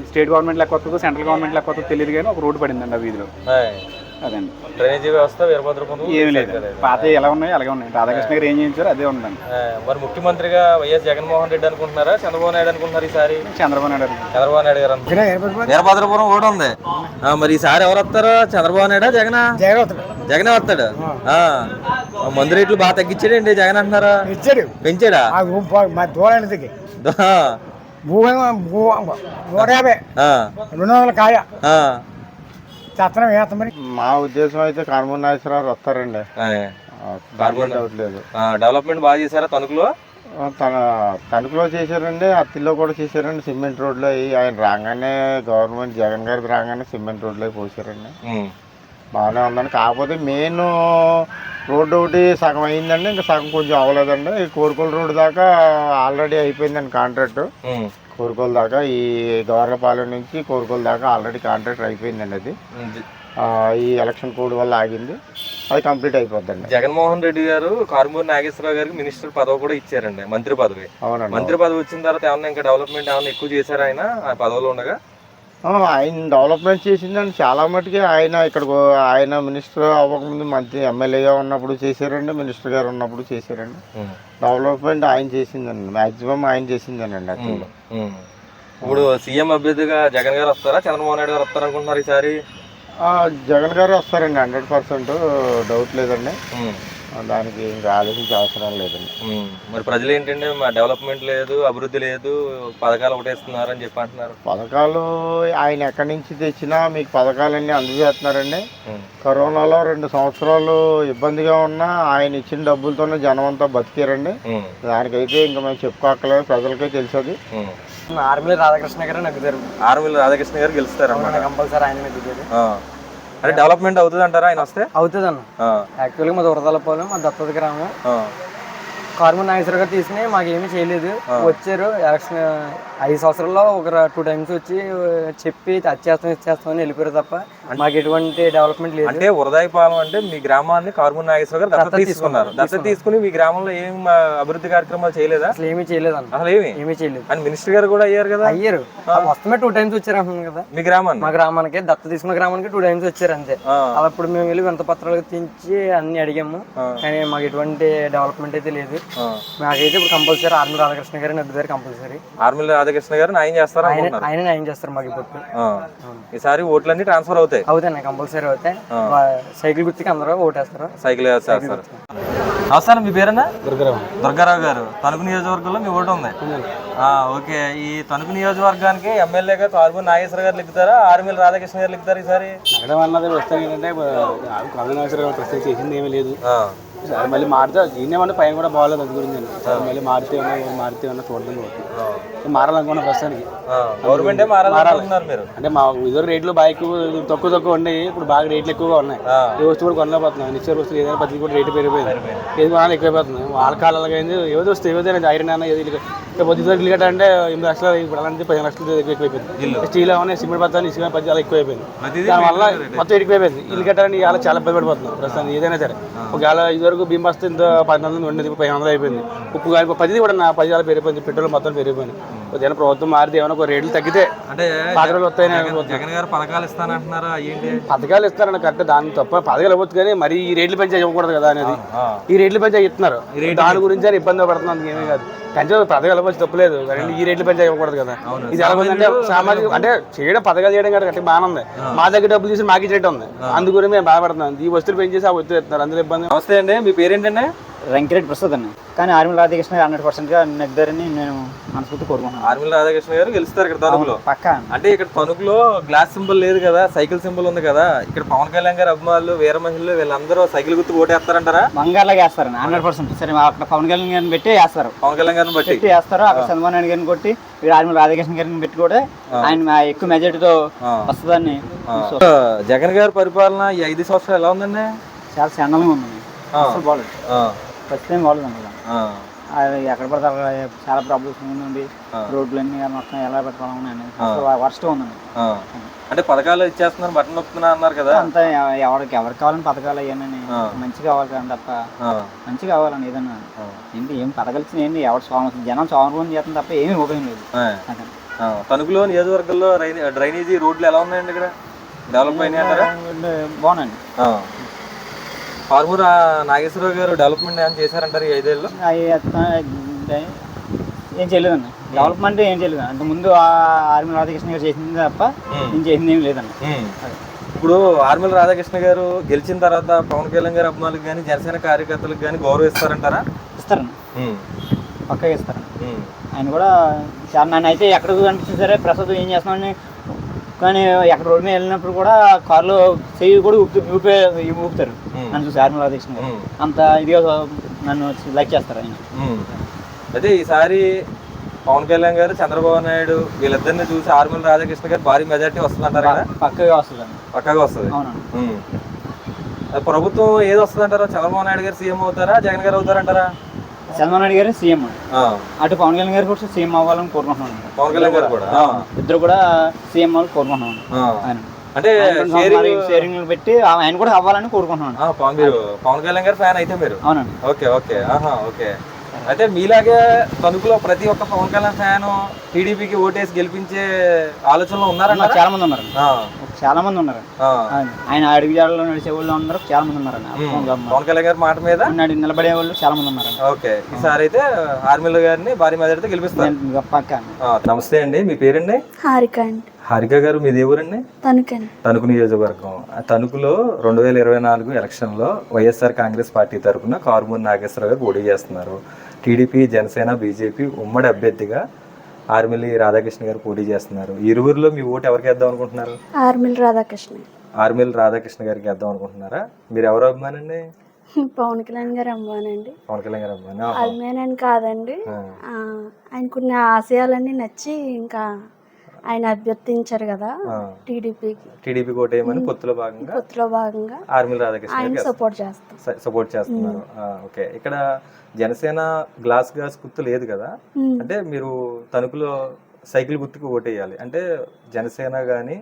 స్టేట్ గవర్నమెంట్ లెక్క వస్తుందో సెంట్రల్ గవర్నమెంట్ లెక్క వస్తుందో తెలియదు కానీ ఒక రోడ్డు పడిందండి ఆ వీధిలో. అదండి డ్రైనేజీ వ్యవస్థ వీరభద్రపురం ఏమి లేదు, పాత ఎలా ఉన్నాయి అలాగే ఉన్నాయి. రాధాకృష్ణ గారు ఏం చేయించారు అదే ఉందండి. మరి ముఖ్యమంత్రిగా వైఎస్ జగన్మోహన్ రెడ్డి అనుకుంటున్నారా, చంద్రబాబు నాయుడు అనుకుంటున్నారు ఈసారి? చంద్రబాబు నాయుడు గారు. వీరభద్రపురం ఓటు ఉంది, మరి ఈసారి ఎవరు వస్తారో? చంద్రబాబు నాయుడా జగనే వస్తాడు. మందు రేట్లు బాగా తగ్గించాడండి జగన్ అంటున్నారా? పెంచాడా? 150 కాయ. మా ఉద్దేశం అయితే కారుమూరి నాగేశ్వరరావు వస్తారండి, డెవలప్మెంట్ బాగా చేశారా తణుకులో? తణుకులో చేశారండి, అత్తిలో కూడా చేశారండి. సిమెంట్ రోడ్లు అవి ఆయన రాగానే, గవర్నమెంట్ జగన్ గారి రాగానే సిమెంట్ రోడ్లు అవి పోసారండి, బాగానే ఉందండి. కాకపోతే మెయిన్ రోడ్డు ఒకటి సగం అయిందండి, ఇంకా సగం కొంచెం అవ్వలేదండి. ఈ కోరుకోల రోడ్డు దాకా ఆల్రెడీ అయిపోయిందండి కాంట్రాక్ట్. కోరుకోల దాకా, ఈ గవర్నపాలెం నుంచి కోరుకోల దాకా ఆల్రెడీ కాంట్రాక్ట్ అయిపోయిందండి. అది ఈ ఎలక్షన్ కోడ్ వల్ల ఆగింది, అది కంప్లీట్ అయిపోద్దండి. జగన్మోహన్ రెడ్డి గారు కారుమూరి నాగేశ్వరరావు గారికి మినిస్టర్ పదవి కూడా ఇచ్చారండి, మంత్రి పదవి. అవునండి. మంత్రి పదవి వచ్చిన తర్వాత ఏమన్నా ఇంకా డెవలప్మెంట్ ఏమన్నా ఎక్కువ చేశారు ఆయన ఆ పదవిలో ఉండగా? ఆయన డెవలప్మెంట్ చేసిందండి చాలా మటుకి. ఆయన మినిస్టర్ అవ్వకముందు మంత్రి ఎమ్మెల్యేగా ఉన్నప్పుడు చేశారండి, మినిస్టర్ గారు ఉన్నప్పుడు చేశారండి. డెవలప్మెంట్ ఆయన చేసిందండి, మాక్సిమం ఆయన చేసిందేనండి అసలు. ఇప్పుడు సీఎం అభ్యర్థిగా జగన్ గారు వస్తారా, చంద్రబాబు నాయుడు గారు వస్తారు అనుకుంటున్నారు ఈసారి? జగన్ గారు వస్తారండి, 100% డౌట్ లేదండి, దానికి ఇంకా ఆలోచించే అవసరం లేదండి. మరి ప్రజలు ఏంటంటే మా డెవలప్మెంట్ లేదు, అభివృద్ధి లేదు, పథకాలు ఒకటేస్తున్నారు అని చెప్పి అంటున్నారు. పథకాలు ఆయన ఎక్కడి నుంచి తెచ్చినా మీకు పథకాలన్నీ అందజేస్తున్నారండి. కరోనాలో 2 సంవత్సరాలు ఇబ్బందిగా ఉన్నా ఆయన ఇచ్చిన డబ్బులతోనే జనం అంతా బతికారండి. దానికైతే ఇంకా మేము చెప్పుకోక్కలేదు, ప్రజలకే తెలుసది. ఆర్మిల్ రాధాకృష్ణ గారు నగ్గుతారు. ఆర్మిల్ రాధాకృష్ణ గారు గెలుస్తారు అన్నమాట, కంపల్సరీ ఆయన నగ్గుతారు. అంటే డెవలప్మెంట్ అవుతుంది అంటారా ఆయన వస్తే? అవుతుంది అన్న. యాక్చువల్గా మాది వరదలపాలెం, మా దత్తత గ్రామం. కారుమూరి నాగేశ్వరరావు గారు తీసుకుని మాకేమీ చేయలేదు. వచ్చారు ఎలక్షన్ 5 సంవత్సరాల్లో ఒక 2 టైమ్స్ వచ్చి చెప్పి ఇచ్చేస్తాం అని వెళ్ళిపోయారు తప్ప మాకు ఎటువంటి డెవలప్మెంట్ లేదు. అంటే వరదాయపాలెం అంటే మీ గ్రామాన్ని కారుమూరి నాగేశ్వరరావు గారు దత్తత తీసుకున్నారు. దత్తత తీసుకుని మీ గ్రామంలో ఏం అభివృద్ధి కార్యక్రమాలు చేయలేదా? అసలు ఏమీ చేయలేదు అన్న, అసలు ఏమీ చేయలేదు. అని మినిస్టర్ గారు కూడా అయ్యారు కదా? అయ్యారు, వస్తమే 2 టైమ్స్ వచ్చారు అంటున్నాను కదా. మీ గ్రామాన్ని? మా గ్రామానికి దత్తత తీసుకున్న గ్రామానికి 2 టైమ్స్ వచ్చారు అంతే. అప్పుడు మేము వెళ్ళి వింత పత్రాలు తెచ్చి అన్ని అడిగాము, కానీ మాకు ఎటువంటి డెవలప్మెంట్ అయితే లేదు. మాకైతే ఇప్పుడు కంపల్సరీ ఆర్మిల్ రాధాకృష్ణ గారు నగ్గుతారు కంపల్సరీ. ఆర్మిల్ రాధాకృష్ణ గారు న్యాయం చేస్తారు, ఆయన న్యాయం చేస్తారు మాకు ఇప్పుడు. ఈసారి ఓట్లన్నీ ట్రాన్స్ఫర్ అవుతాయి? అవుతాయి, కంపల్సరీ అవుతాయి. సైకిల్ గుర్తుకి అందరూ ఓటేస్తారు. సైకిల్ వేస్తారు. అవసరం. మీ పేరేనా? దుర్గారావు గారు. తణుకు నియోజకవర్గంలో మీ ఓటు ఉంది. ఓకే. ఈ తణుకు నియోజకవర్గానికి ఎమ్మెల్యేగా కారుమూరి నాగేశ్వర గారు లిక్కుతారా, ఆర్మిల్ రాధాకృష్ణ గారు లిక్కుతారు ఈసారి? నగరం అన్నది వస్తాను ఏంటంటే నాగేశ్వర గారు ప్రస్తుతం చేసింది ఏమీ లేదు. సార్ మళ్ళీ మారితే ఈయనేమన్నా పైన కూడా బాగాలేదు అది గురించి సార్ మళ్ళీ మారితే ఉన్నా చూడడం మారాలనుకున్నా ప్రస్తుతానికి గవర్నమెంటే మారాలనుకుంటున్నారు మీరు? అంటే మా ఇదివరకు రేట్లు బాగా ఎక్కువ తక్కువ ఉన్నాయి, ఇప్పుడు బాగా రేట్లు ఎక్కువగా ఉన్నాయి. ఏ వస్తువు కూడా కొనలేకపోతున్నాం, నిత్య వస్తువులు ఏదైనా ప్రతి కూడా రేటు పెరిగిపోయింది, ఏది కొనాలి ఎక్కువైపోతుంది. వాళ్ళ కాలాలుగా అయింది ఏదో వస్తే ఏదైనా ఐరన్ అయినా ఏది పొద్దు ఇల్లు కట్ట అంటే 8 లక్షలు ఇప్పుడు అలాంటి 10 లక్షలు ఎక్కువైపోయింది. స్టీల్ ఏమైనా సిమెంట్ పత్రాలు ఇసుక పత్తి అలా ఎక్కువైపోయింది. దానివల్ల మొత్తం ఎక్కువైపోయింది. ఇల్లు కట్టాలని ఇవాళ చాలా ఇబ్బంది పడిపోతున్నాం ప్రస్తుతానికి. ఏదైనా సరే ఒకవేళ ఇదివరకు బియ్యం బస్తా ఇంత 1000 ఉండేది, 500 అయిపోయింది. ఉప్పు కానీ ప్రతిదీ కూడా 10,000 పెరిగిపోయింది, పెట్రోల్ మొత్తం పెరిగిపోయింది. ఏదైనా ప్రభుత్వం మారితే ఏమైనా ఒక రేట్లు తగ్గితే అంటే పాత్రలు వస్తాయని జగన్ గారు పథకాలు ఇస్తానంటున్నారా? ఏంటి పథకాలు ఇస్తారని కరెక్ట్, దాని తప్ప పథకాలు ఇవ్వచ్చు కానీ మరి ఈ రేట్లు పెంచా ఇవ్వకూడదు కదా అనేది. ఈ రేట్లు పెంచా ఇస్తున్నారు, దాని గురించి అని ఇబ్బంది పడుతున్నాను. ఏమీ కాదు, పెంచే పథకాలు ఇవ్వచ్చు తప్పలేదు కానీ ఈ రేట్లు పెంచా ఇవ్వకూడదు కదా. ఇది ఎలాగొందంటే సామాజిక అంటే చేయడం పథకాలు చేయడం కదా కరెక్ట్ బాగానే ఉంది. మా దగ్గర డబ్బులు తీసి మాకు ఇచ్చేట ఉంది, అందుగురించి మేము బాధపడుతున్నాం. ఈ వస్తువులు పెంచేసి ఆ వస్తువులు ఇస్తున్నారు, అందులో ఇబ్బంది. నమస్తే అండి, మీ పేరేంటండి? వెంకరెడ్డి ప్రసాద్ అండి. కానీ ఆర్మీ రాధాకృష్ణ 100%గా నెగ్గుతారని నేను మనస్ఫూర్తి కోరుకుంటున్నాను. ఆర్మీ రాధాకృష్ణ గారు గెలుస్తారు ఇక్కడ తణుకులో పక్కా. అంటే ఇక్కడ తణుకులో గ్లాస్ సింబల్ లేదు కదా, సైకిల్ సింబల్ ఉంది కదా. ఇక్కడ పవన్ కళ్యాణ్ గారు అభిమానులు, వీర మహిళలు వీళ్ళందరూ సైకిల్ గుర్తు ఓటేస్తారంటారా? బంగారులాగా వేస్తారండి 100%. సరే అక్కడ పవన్ కళ్యాణ్ గారిని పెట్టి వేస్తారు, పవన్ కళ్యాణ్ గారిని బట్టి వేస్తారు. అక్కడ చంద్రబాబు నాయుడు గారిని కొట్టి ఇక్కడ ఆర్మీ రాధాకృష్ణ గారిని పెట్టి కూడా ఆయన ఎక్కువ మెజార్టీతో వస్తుందని. జగన్ గారి పరిపాలన ఈ 5 సంవత్సరాలు ఎలా ఉందండి? చాలా చండలంగా ఉందండి, అసలు బాగలేదు. ప్రస్తుతం బాగలేదు. అది ఎక్కడ పడితే చాలా ప్రాబ్లమ్స్ ఉంది, రోడ్లన్నీ మొత్తం ఎలా పెట్టుకోవాలని అసలు వర్స్ట్ ఉందండి. అంటే పథకాలు ఇచ్చేస్తున్నారు, బటన్ నొక్కుతున్నా అన్నారు కదా. అంతా ఎవరికి కావాలని పథకాలు అయ్యానని మంచి కావాలి కానీ తప్ప మంచి కావాలని ఏదన్నా ఏంటి ఏం పథకాలు ఇచ్చిన ఏంటి ఎవరు జనం సోమరం చేస్తుంది తప్ప ఏమీ ఉపయోగం లేదు. తణుకులో నియోజకవర్గంలో డ్రైనేజీ రోడ్లు ఎలా ఉన్నాయండి? ఇక్కడ డెవలప్ అయినాయి అంటారా? బాగున్నాయండి. పార్మూరు నాగేశ్వరరావు గారు డెవలప్మెంట్ ఏమైనా చేశారంటారు ఈ 5 ఏళ్ళు? ఏం చేయలేదండి, డెవలప్మెంట్ ఏం చేయలేదు. అంత ముందు ఆర్మీ రాధాకృష్ణ గారు చేసింది తప్ప నేను చేసింది ఏం లేదండి. ఇప్పుడు ఆర్మీ రాధాకృష్ణ గారు గెలిచిన తర్వాత పవన్ కళ్యాణ్ గారి అభిమానులకు కానీ జనసేన కార్యకర్తలకు కానీ గౌరవిస్తారంటారా? ఇస్తారండి, పక్కా ఇస్తారండి. ఆయన కూడా చాలా నన్ను అయితే ఎక్కడికి కనిపిస్తుంది సరే ప్రసాద్ ఏం చేస్తున్నామని, కానీ ఎక్కడ రోడ్డు మీద వెళ్ళినప్పుడు కూడా కార్లో చెయ్యి కూడా ఊపుతారు నన్ను చూసి ఆర్మీ రాధాకృష్ణ గారు. అంత ఇదిగా నన్ను లైక్ చేస్తారు ఆయన. అయితే ఈసారి పవన్ కళ్యాణ్ గారు, చంద్రబాబు నాయుడు వీళ్ళిద్దరిని చూసి ఆర్మీ రాధాకృష్ణ గారు భారీ మెజార్టీ వస్తుందంటారు కదా? పక్కగా వస్తుందండి. పక్కగా వస్తుంది. అవునండి. ప్రభుత్వం ఏది వస్తుంది అంటారా? చంద్రబాబు నాయుడు గారు సీఎం అవుతారా, జగన్ గారు అవుతారంటారా? చంద్రబాబు నాయుడు గారు సీఎం, అటు పవన్ కళ్యాణ్ గారు కూడా సీఎం అవ్వాలని కోరుకుంటున్నాను. పవన్ కళ్యాణ్ గారు కూడా ఇద్దరు కూడా సీఎం అవ్వాలని కోరుకుంటున్నాను. ఆయన అంటే షేరింగ్ పెట్టి ఆయన కూడా అవ్వాలని కోరుకుంటున్నాను. పవన్ కళ్యాణ్ గారు ఫ్యాన్ అయితే మీరు? అవునండి. Okay okay okay. అయితే మీలాగే తణుకులో ప్రతి ఒక్క పవన్ కళ్యాణ్ ఫ్యాన్ టీడీపీకి ఓటేసి గెలిపించే ఆలోచనలో ఉన్నారన్న? చాలా మంది ఉన్నారు, చాలా మంది ఉన్నారు. ఆయన అడుగు జాడలో నడిచే వాళ్ళు అందరూ చాలా మంది ఉన్నారండి. పవన్ కళ్యాణ్ గారి మాట మీద నిలబడే వాళ్ళు చాలా మంది ఉన్నారు. ఓకే, ఈసారి అయితే ఆర్మీల గారిని భారీ మెజారిటీతో గెలిపిస్తారు. నమస్తే అండి, మీ పేరండి? హారిక అండి. హారిక గారు మీది ఎవరండి? తణుకు నియోజకవర్గం. తణుకులో 2024 ఎలక్షన్లో వైఎస్ఆర్ కాంగ్రెస్ పార్టీ తరఫున కారుమూరి నాగేశ్వరరావు గారు పోటీ చేస్తున్నారు. టీడీపీ, జనసేన, బీజేపీ ఉమ్మడి అభ్యర్థిగా ఆర్మిలి రాధాకృష్ణ గారు పోటీ చేస్తున్నారు. ఇరువురిలో మీ ఓటు ఎవరికి వేద్దాం అనుకుంటున్నారు? ఆర్మిలి రాధాకృష్ణ గారికి వేద్దాం అనుకుంటున్నారా? మీరు ఎవరు అభిమానండి? పవన్ కళ్యాణ్ గారు అభిమానండి. పవన్ కళ్యాణ్ గారు అభిమానం కాదండి, ఆయనకున్న ఆశయాలన్నీ నచ్చి ఇంకా ఆయన అభ్యర్థించారు కదా టీడీపీ కోటేయమని పొత్తులో భాగంగా ఆర్మిలి రాధాకృష్ణ సపోర్ట్ చేస్తున్నారు. ఓకే, ఇక్కడ జనసేన గ్లాస్ గుర్తు లేదు కదా, అంటే మీరు తణుకులో సైకిల్ గుర్తుకు ఓటేయాలి. అంటే జనసేన గానీ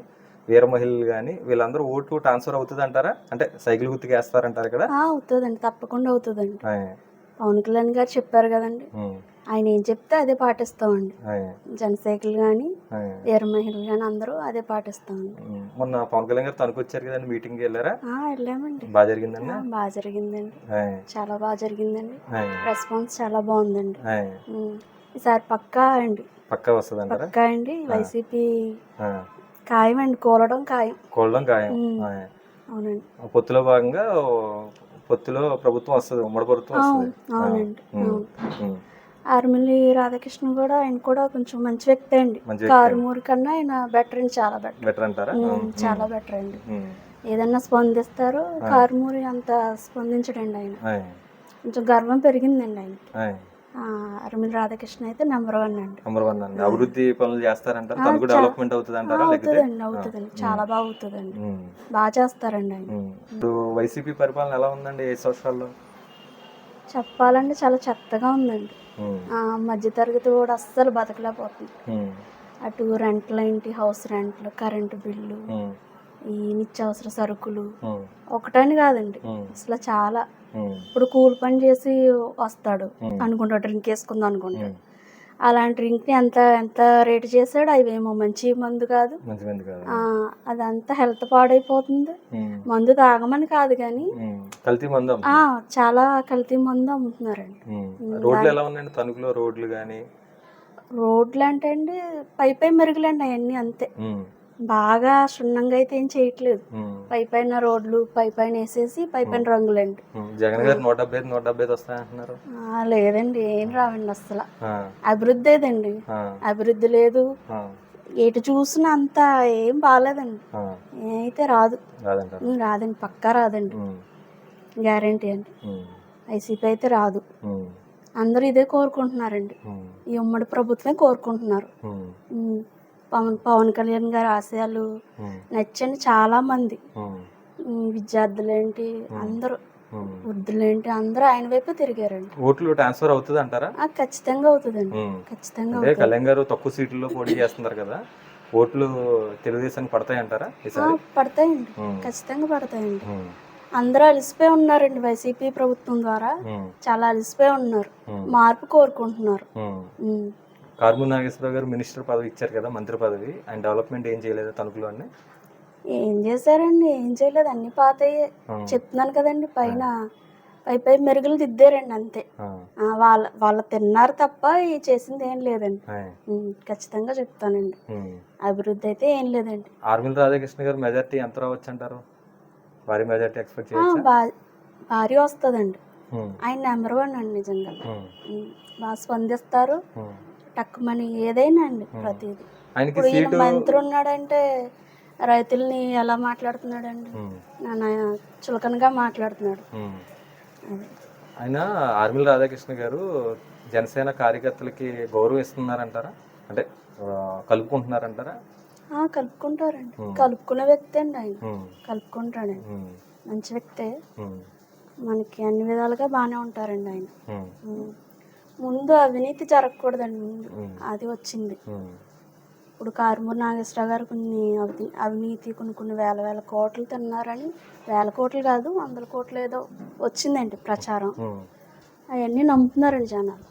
వీర మహిళలు కానీ వీళ్ళందరూ ఓటు ట్రాన్స్ఫర్ అవుతుంది అంటారా? అంటే సైకిల్ గుర్తుకు వేస్తారంటారు ఇక్కడ? అవుతుందండి, తప్పకుండా అవుతుందండి. పవన్ కళ్యాణ్ గారు చెప్పారు కదండి, ఆయన ఏం చెప్తే అదే పాటిస్తామండి. జనసైకిల్ కానీ వీర మహిళలు కానీ అందరూ అదే పాటిస్తామండి. మొన్న పవన్ కళ్యాణ్ గారు తణుకు వచ్చారు కదండి, మీటింగ్ వెళ్ళారా? వెళ్ళామండి. బాగా జరిగిందండి? బాగా జరిగిందండి, చాలా బాగా జరిగిందండి. రెస్పాన్స్ చాలా బాగుందండి. ఈసారి పక్కా అండి, పక్కా వస్తుంది పక్కా అండి. వైసీపీ ఖాయం అండి, కూలడం ఖాయం. అవునండి. పొత్తులో భాగంగా పొత్తులో ప్రభుత్వం వస్తుంది, ఉమ్మడి ప్రభుత్వం వస్తుంది. అవునండి. ఆర్మిలి రాధాకృష్ణ కూడా ఆయన కూడా కొంచెం మంచి వ్యక్తి అండి. కారుమూరి కన్నా ఆయన బెటర్ అండి, చాలా బెటర్ అంటారా? చాలా బెటర్ అండి. ఏదన్నా స్పందిస్తారు, కారుమూరి అంత స్పందించడండి ఆయన. కొంచెం గర్వం పెరిగిందండి ఆయనకి. అరమిల్ రాధాకృష్ణ అయితే నెంబర్ 1 అండి. నెంబర్ 1 అండి. అభివృద్ధి పనులు చేస్తారంటారు, తణుకు డెవలప్మెంట్ అవుతుంది అంటారా? అవుతుందండి, చాలా బాగా అవుతుందండి, బాగా చేస్తారండి ఆయన. ఇప్పుడు వైసీపీ పరిపాలన ఎలా ఉందండి 5 సంవత్సరాల్లో? చెప్పాలంటే చాలా చెత్తగా ఉందండి. మధ్యతరగతి కూడా అస్సలు బతకలేకపోతుంది. అటు రెంట్లు ఏంటి, హౌస్ రెంట్లు, కరెంటు బిల్లు, ఈ నిత్యావసర సరుకులు ఒకటని కాదండి, అసలు చాలా. ఇప్పుడు కూలి పని చేసి వస్తాడు అనుకుంటాడు, డ్రింక్ వేసుకుందాం అనుకుంటాడు. అలాంటి డ్రింక్ని ఎంత ఎంత రేటు చేశాడు. అవేమో మంచి మందు కాదు, అదంతా హెల్త్ పాడైపోతుంది. మందు తాగమని కాదు కానీ చాలా కల్తీ మందు అమ్ముతున్నారండి. రోడ్లు ఎలా ఉన్నాయండి తణుకులో? రోడ్లు కానీ రోడ్లు అంటే అండి పై మెరుగులండి అవన్నీ అంతే, బాగా సున్నంగా అయితే ఏం చేయట్లేదు. పైన రోడ్లు పైన వేసేసి పైన రంగులండి. జగన్ గారు 175 వస్తాయంటున్నారు. లేదండి, ఏం రావండి అసలు. అభివృద్ధి ఏదండి, అభివృద్ధి లేదు. ఎటు చూసినా అంతా ఏం బాగాలేదండి. ఏమైతే రాదండి, పక్కా రాదండి, గ్యారంటీ అండి. వైసీపీ అయితే రాదు. అందరూ ఇదే కోరుకుంటున్నారండి, ఈ ఉమ్మడి ప్రభుత్వమే కోరుకుంటున్నారు. పవన్ కళ్యాణ్ గారి ఆశయాలు నచ్చని చాలా మంది, విద్యార్థులేంటి అందరూ, వృద్ధులేంటి అందరూ ఆయన వైపు తిరిగారండి. ఓట్లు ట్రాన్స్ఫర్ అవుతుంది అంటారా? ఖచ్చితంగా అవుతుందండి, ఖచ్చితంగా. కళ్యాణ్ గారు తక్కువ సీట్లలో పోటీ చేస్తున్నారు కదా, ఓట్లు తెలుగుదేశానికి పడతాయి అంటారా? పడతాయండి, ఖచ్చితంగా పడతాయండి. అందరూ అలసిపోయి ఉన్నారండి, వైసీపీ ప్రభుత్వం ద్వారా చాలా అలసిపోయి ఉన్నారు, మార్పు కోరుకుంటున్నారు. కారుమూరి నాగేశ్వరరావు గారు మినిస్టర్ పదవి ఇచ్చారు కదా, మంత్రి పదవి, ఆయన డెవలప్మెంట్ ఏం చేయలేదు తణుకులో అండి? ఏం చేశారండి, ఏం చేయలేదు, అన్ని పాతయ్యే. చెప్తున్నాను కదండి, పై మెరుగులు దిద్దారండి అంతే. వాళ్ళ తిన్నారు తప్ప చేసింది ఏం లేదండి, ఖచ్చితంగా చెప్తానండి. అభివృద్ధి అయితే ఏం లేదండి. ఆర్మిల్ రాధాకృష్ణ గారు మెజార్టీ ఎంత రావచ్చు అంటారు? భారీ మెజార్టీ ఎక్స్పెక్ట్ చేయొచ్చా? భారీ వస్తుందండి, ఆయన నెంబర్ 1 అండి. నిజంగా బాగా స్పందిస్తారు, టక్కుమని ఏదైనా అండి, ప్రతిదీ. ఇప్పుడు ఈయన మంత్రి ఉన్నాడంటే రైతుల్ని ఎలా మాట్లాడుతున్నాడండి, చులకనగా మాట్లాడుతున్నాడు. ఆయన ఆర్మిల్ రాధాకృష్ణ గారు జనసేన కార్యకర్తలకి గౌరవం ఇస్తున్నారంటారా? అంటే కలుపుకుంటున్నారంటారా? కలుపుకుంటారండి, కలుపుకునే వ్యక్తి అండి ఆయన, కలుపుకుంటాడండి, మంచి వ్యక్తే. మనకి అన్ని విధాలుగా బాగానే ఉంటారండి ఆయన. ముందు అవినీతి జరగకూడదండి, ముందు అది వచ్చింది. ఇప్పుడు కారుమూరి నాగేశ్వరరావు గారు అవినీతి కొన్ని వేల కోట్లు తిన్నారని, వేల కోట్లు కాదు 100 కోట్లు ఏదో వచ్చిందండి ప్రచారం, అవన్నీ నమ్ముతున్నారండి జనాలు.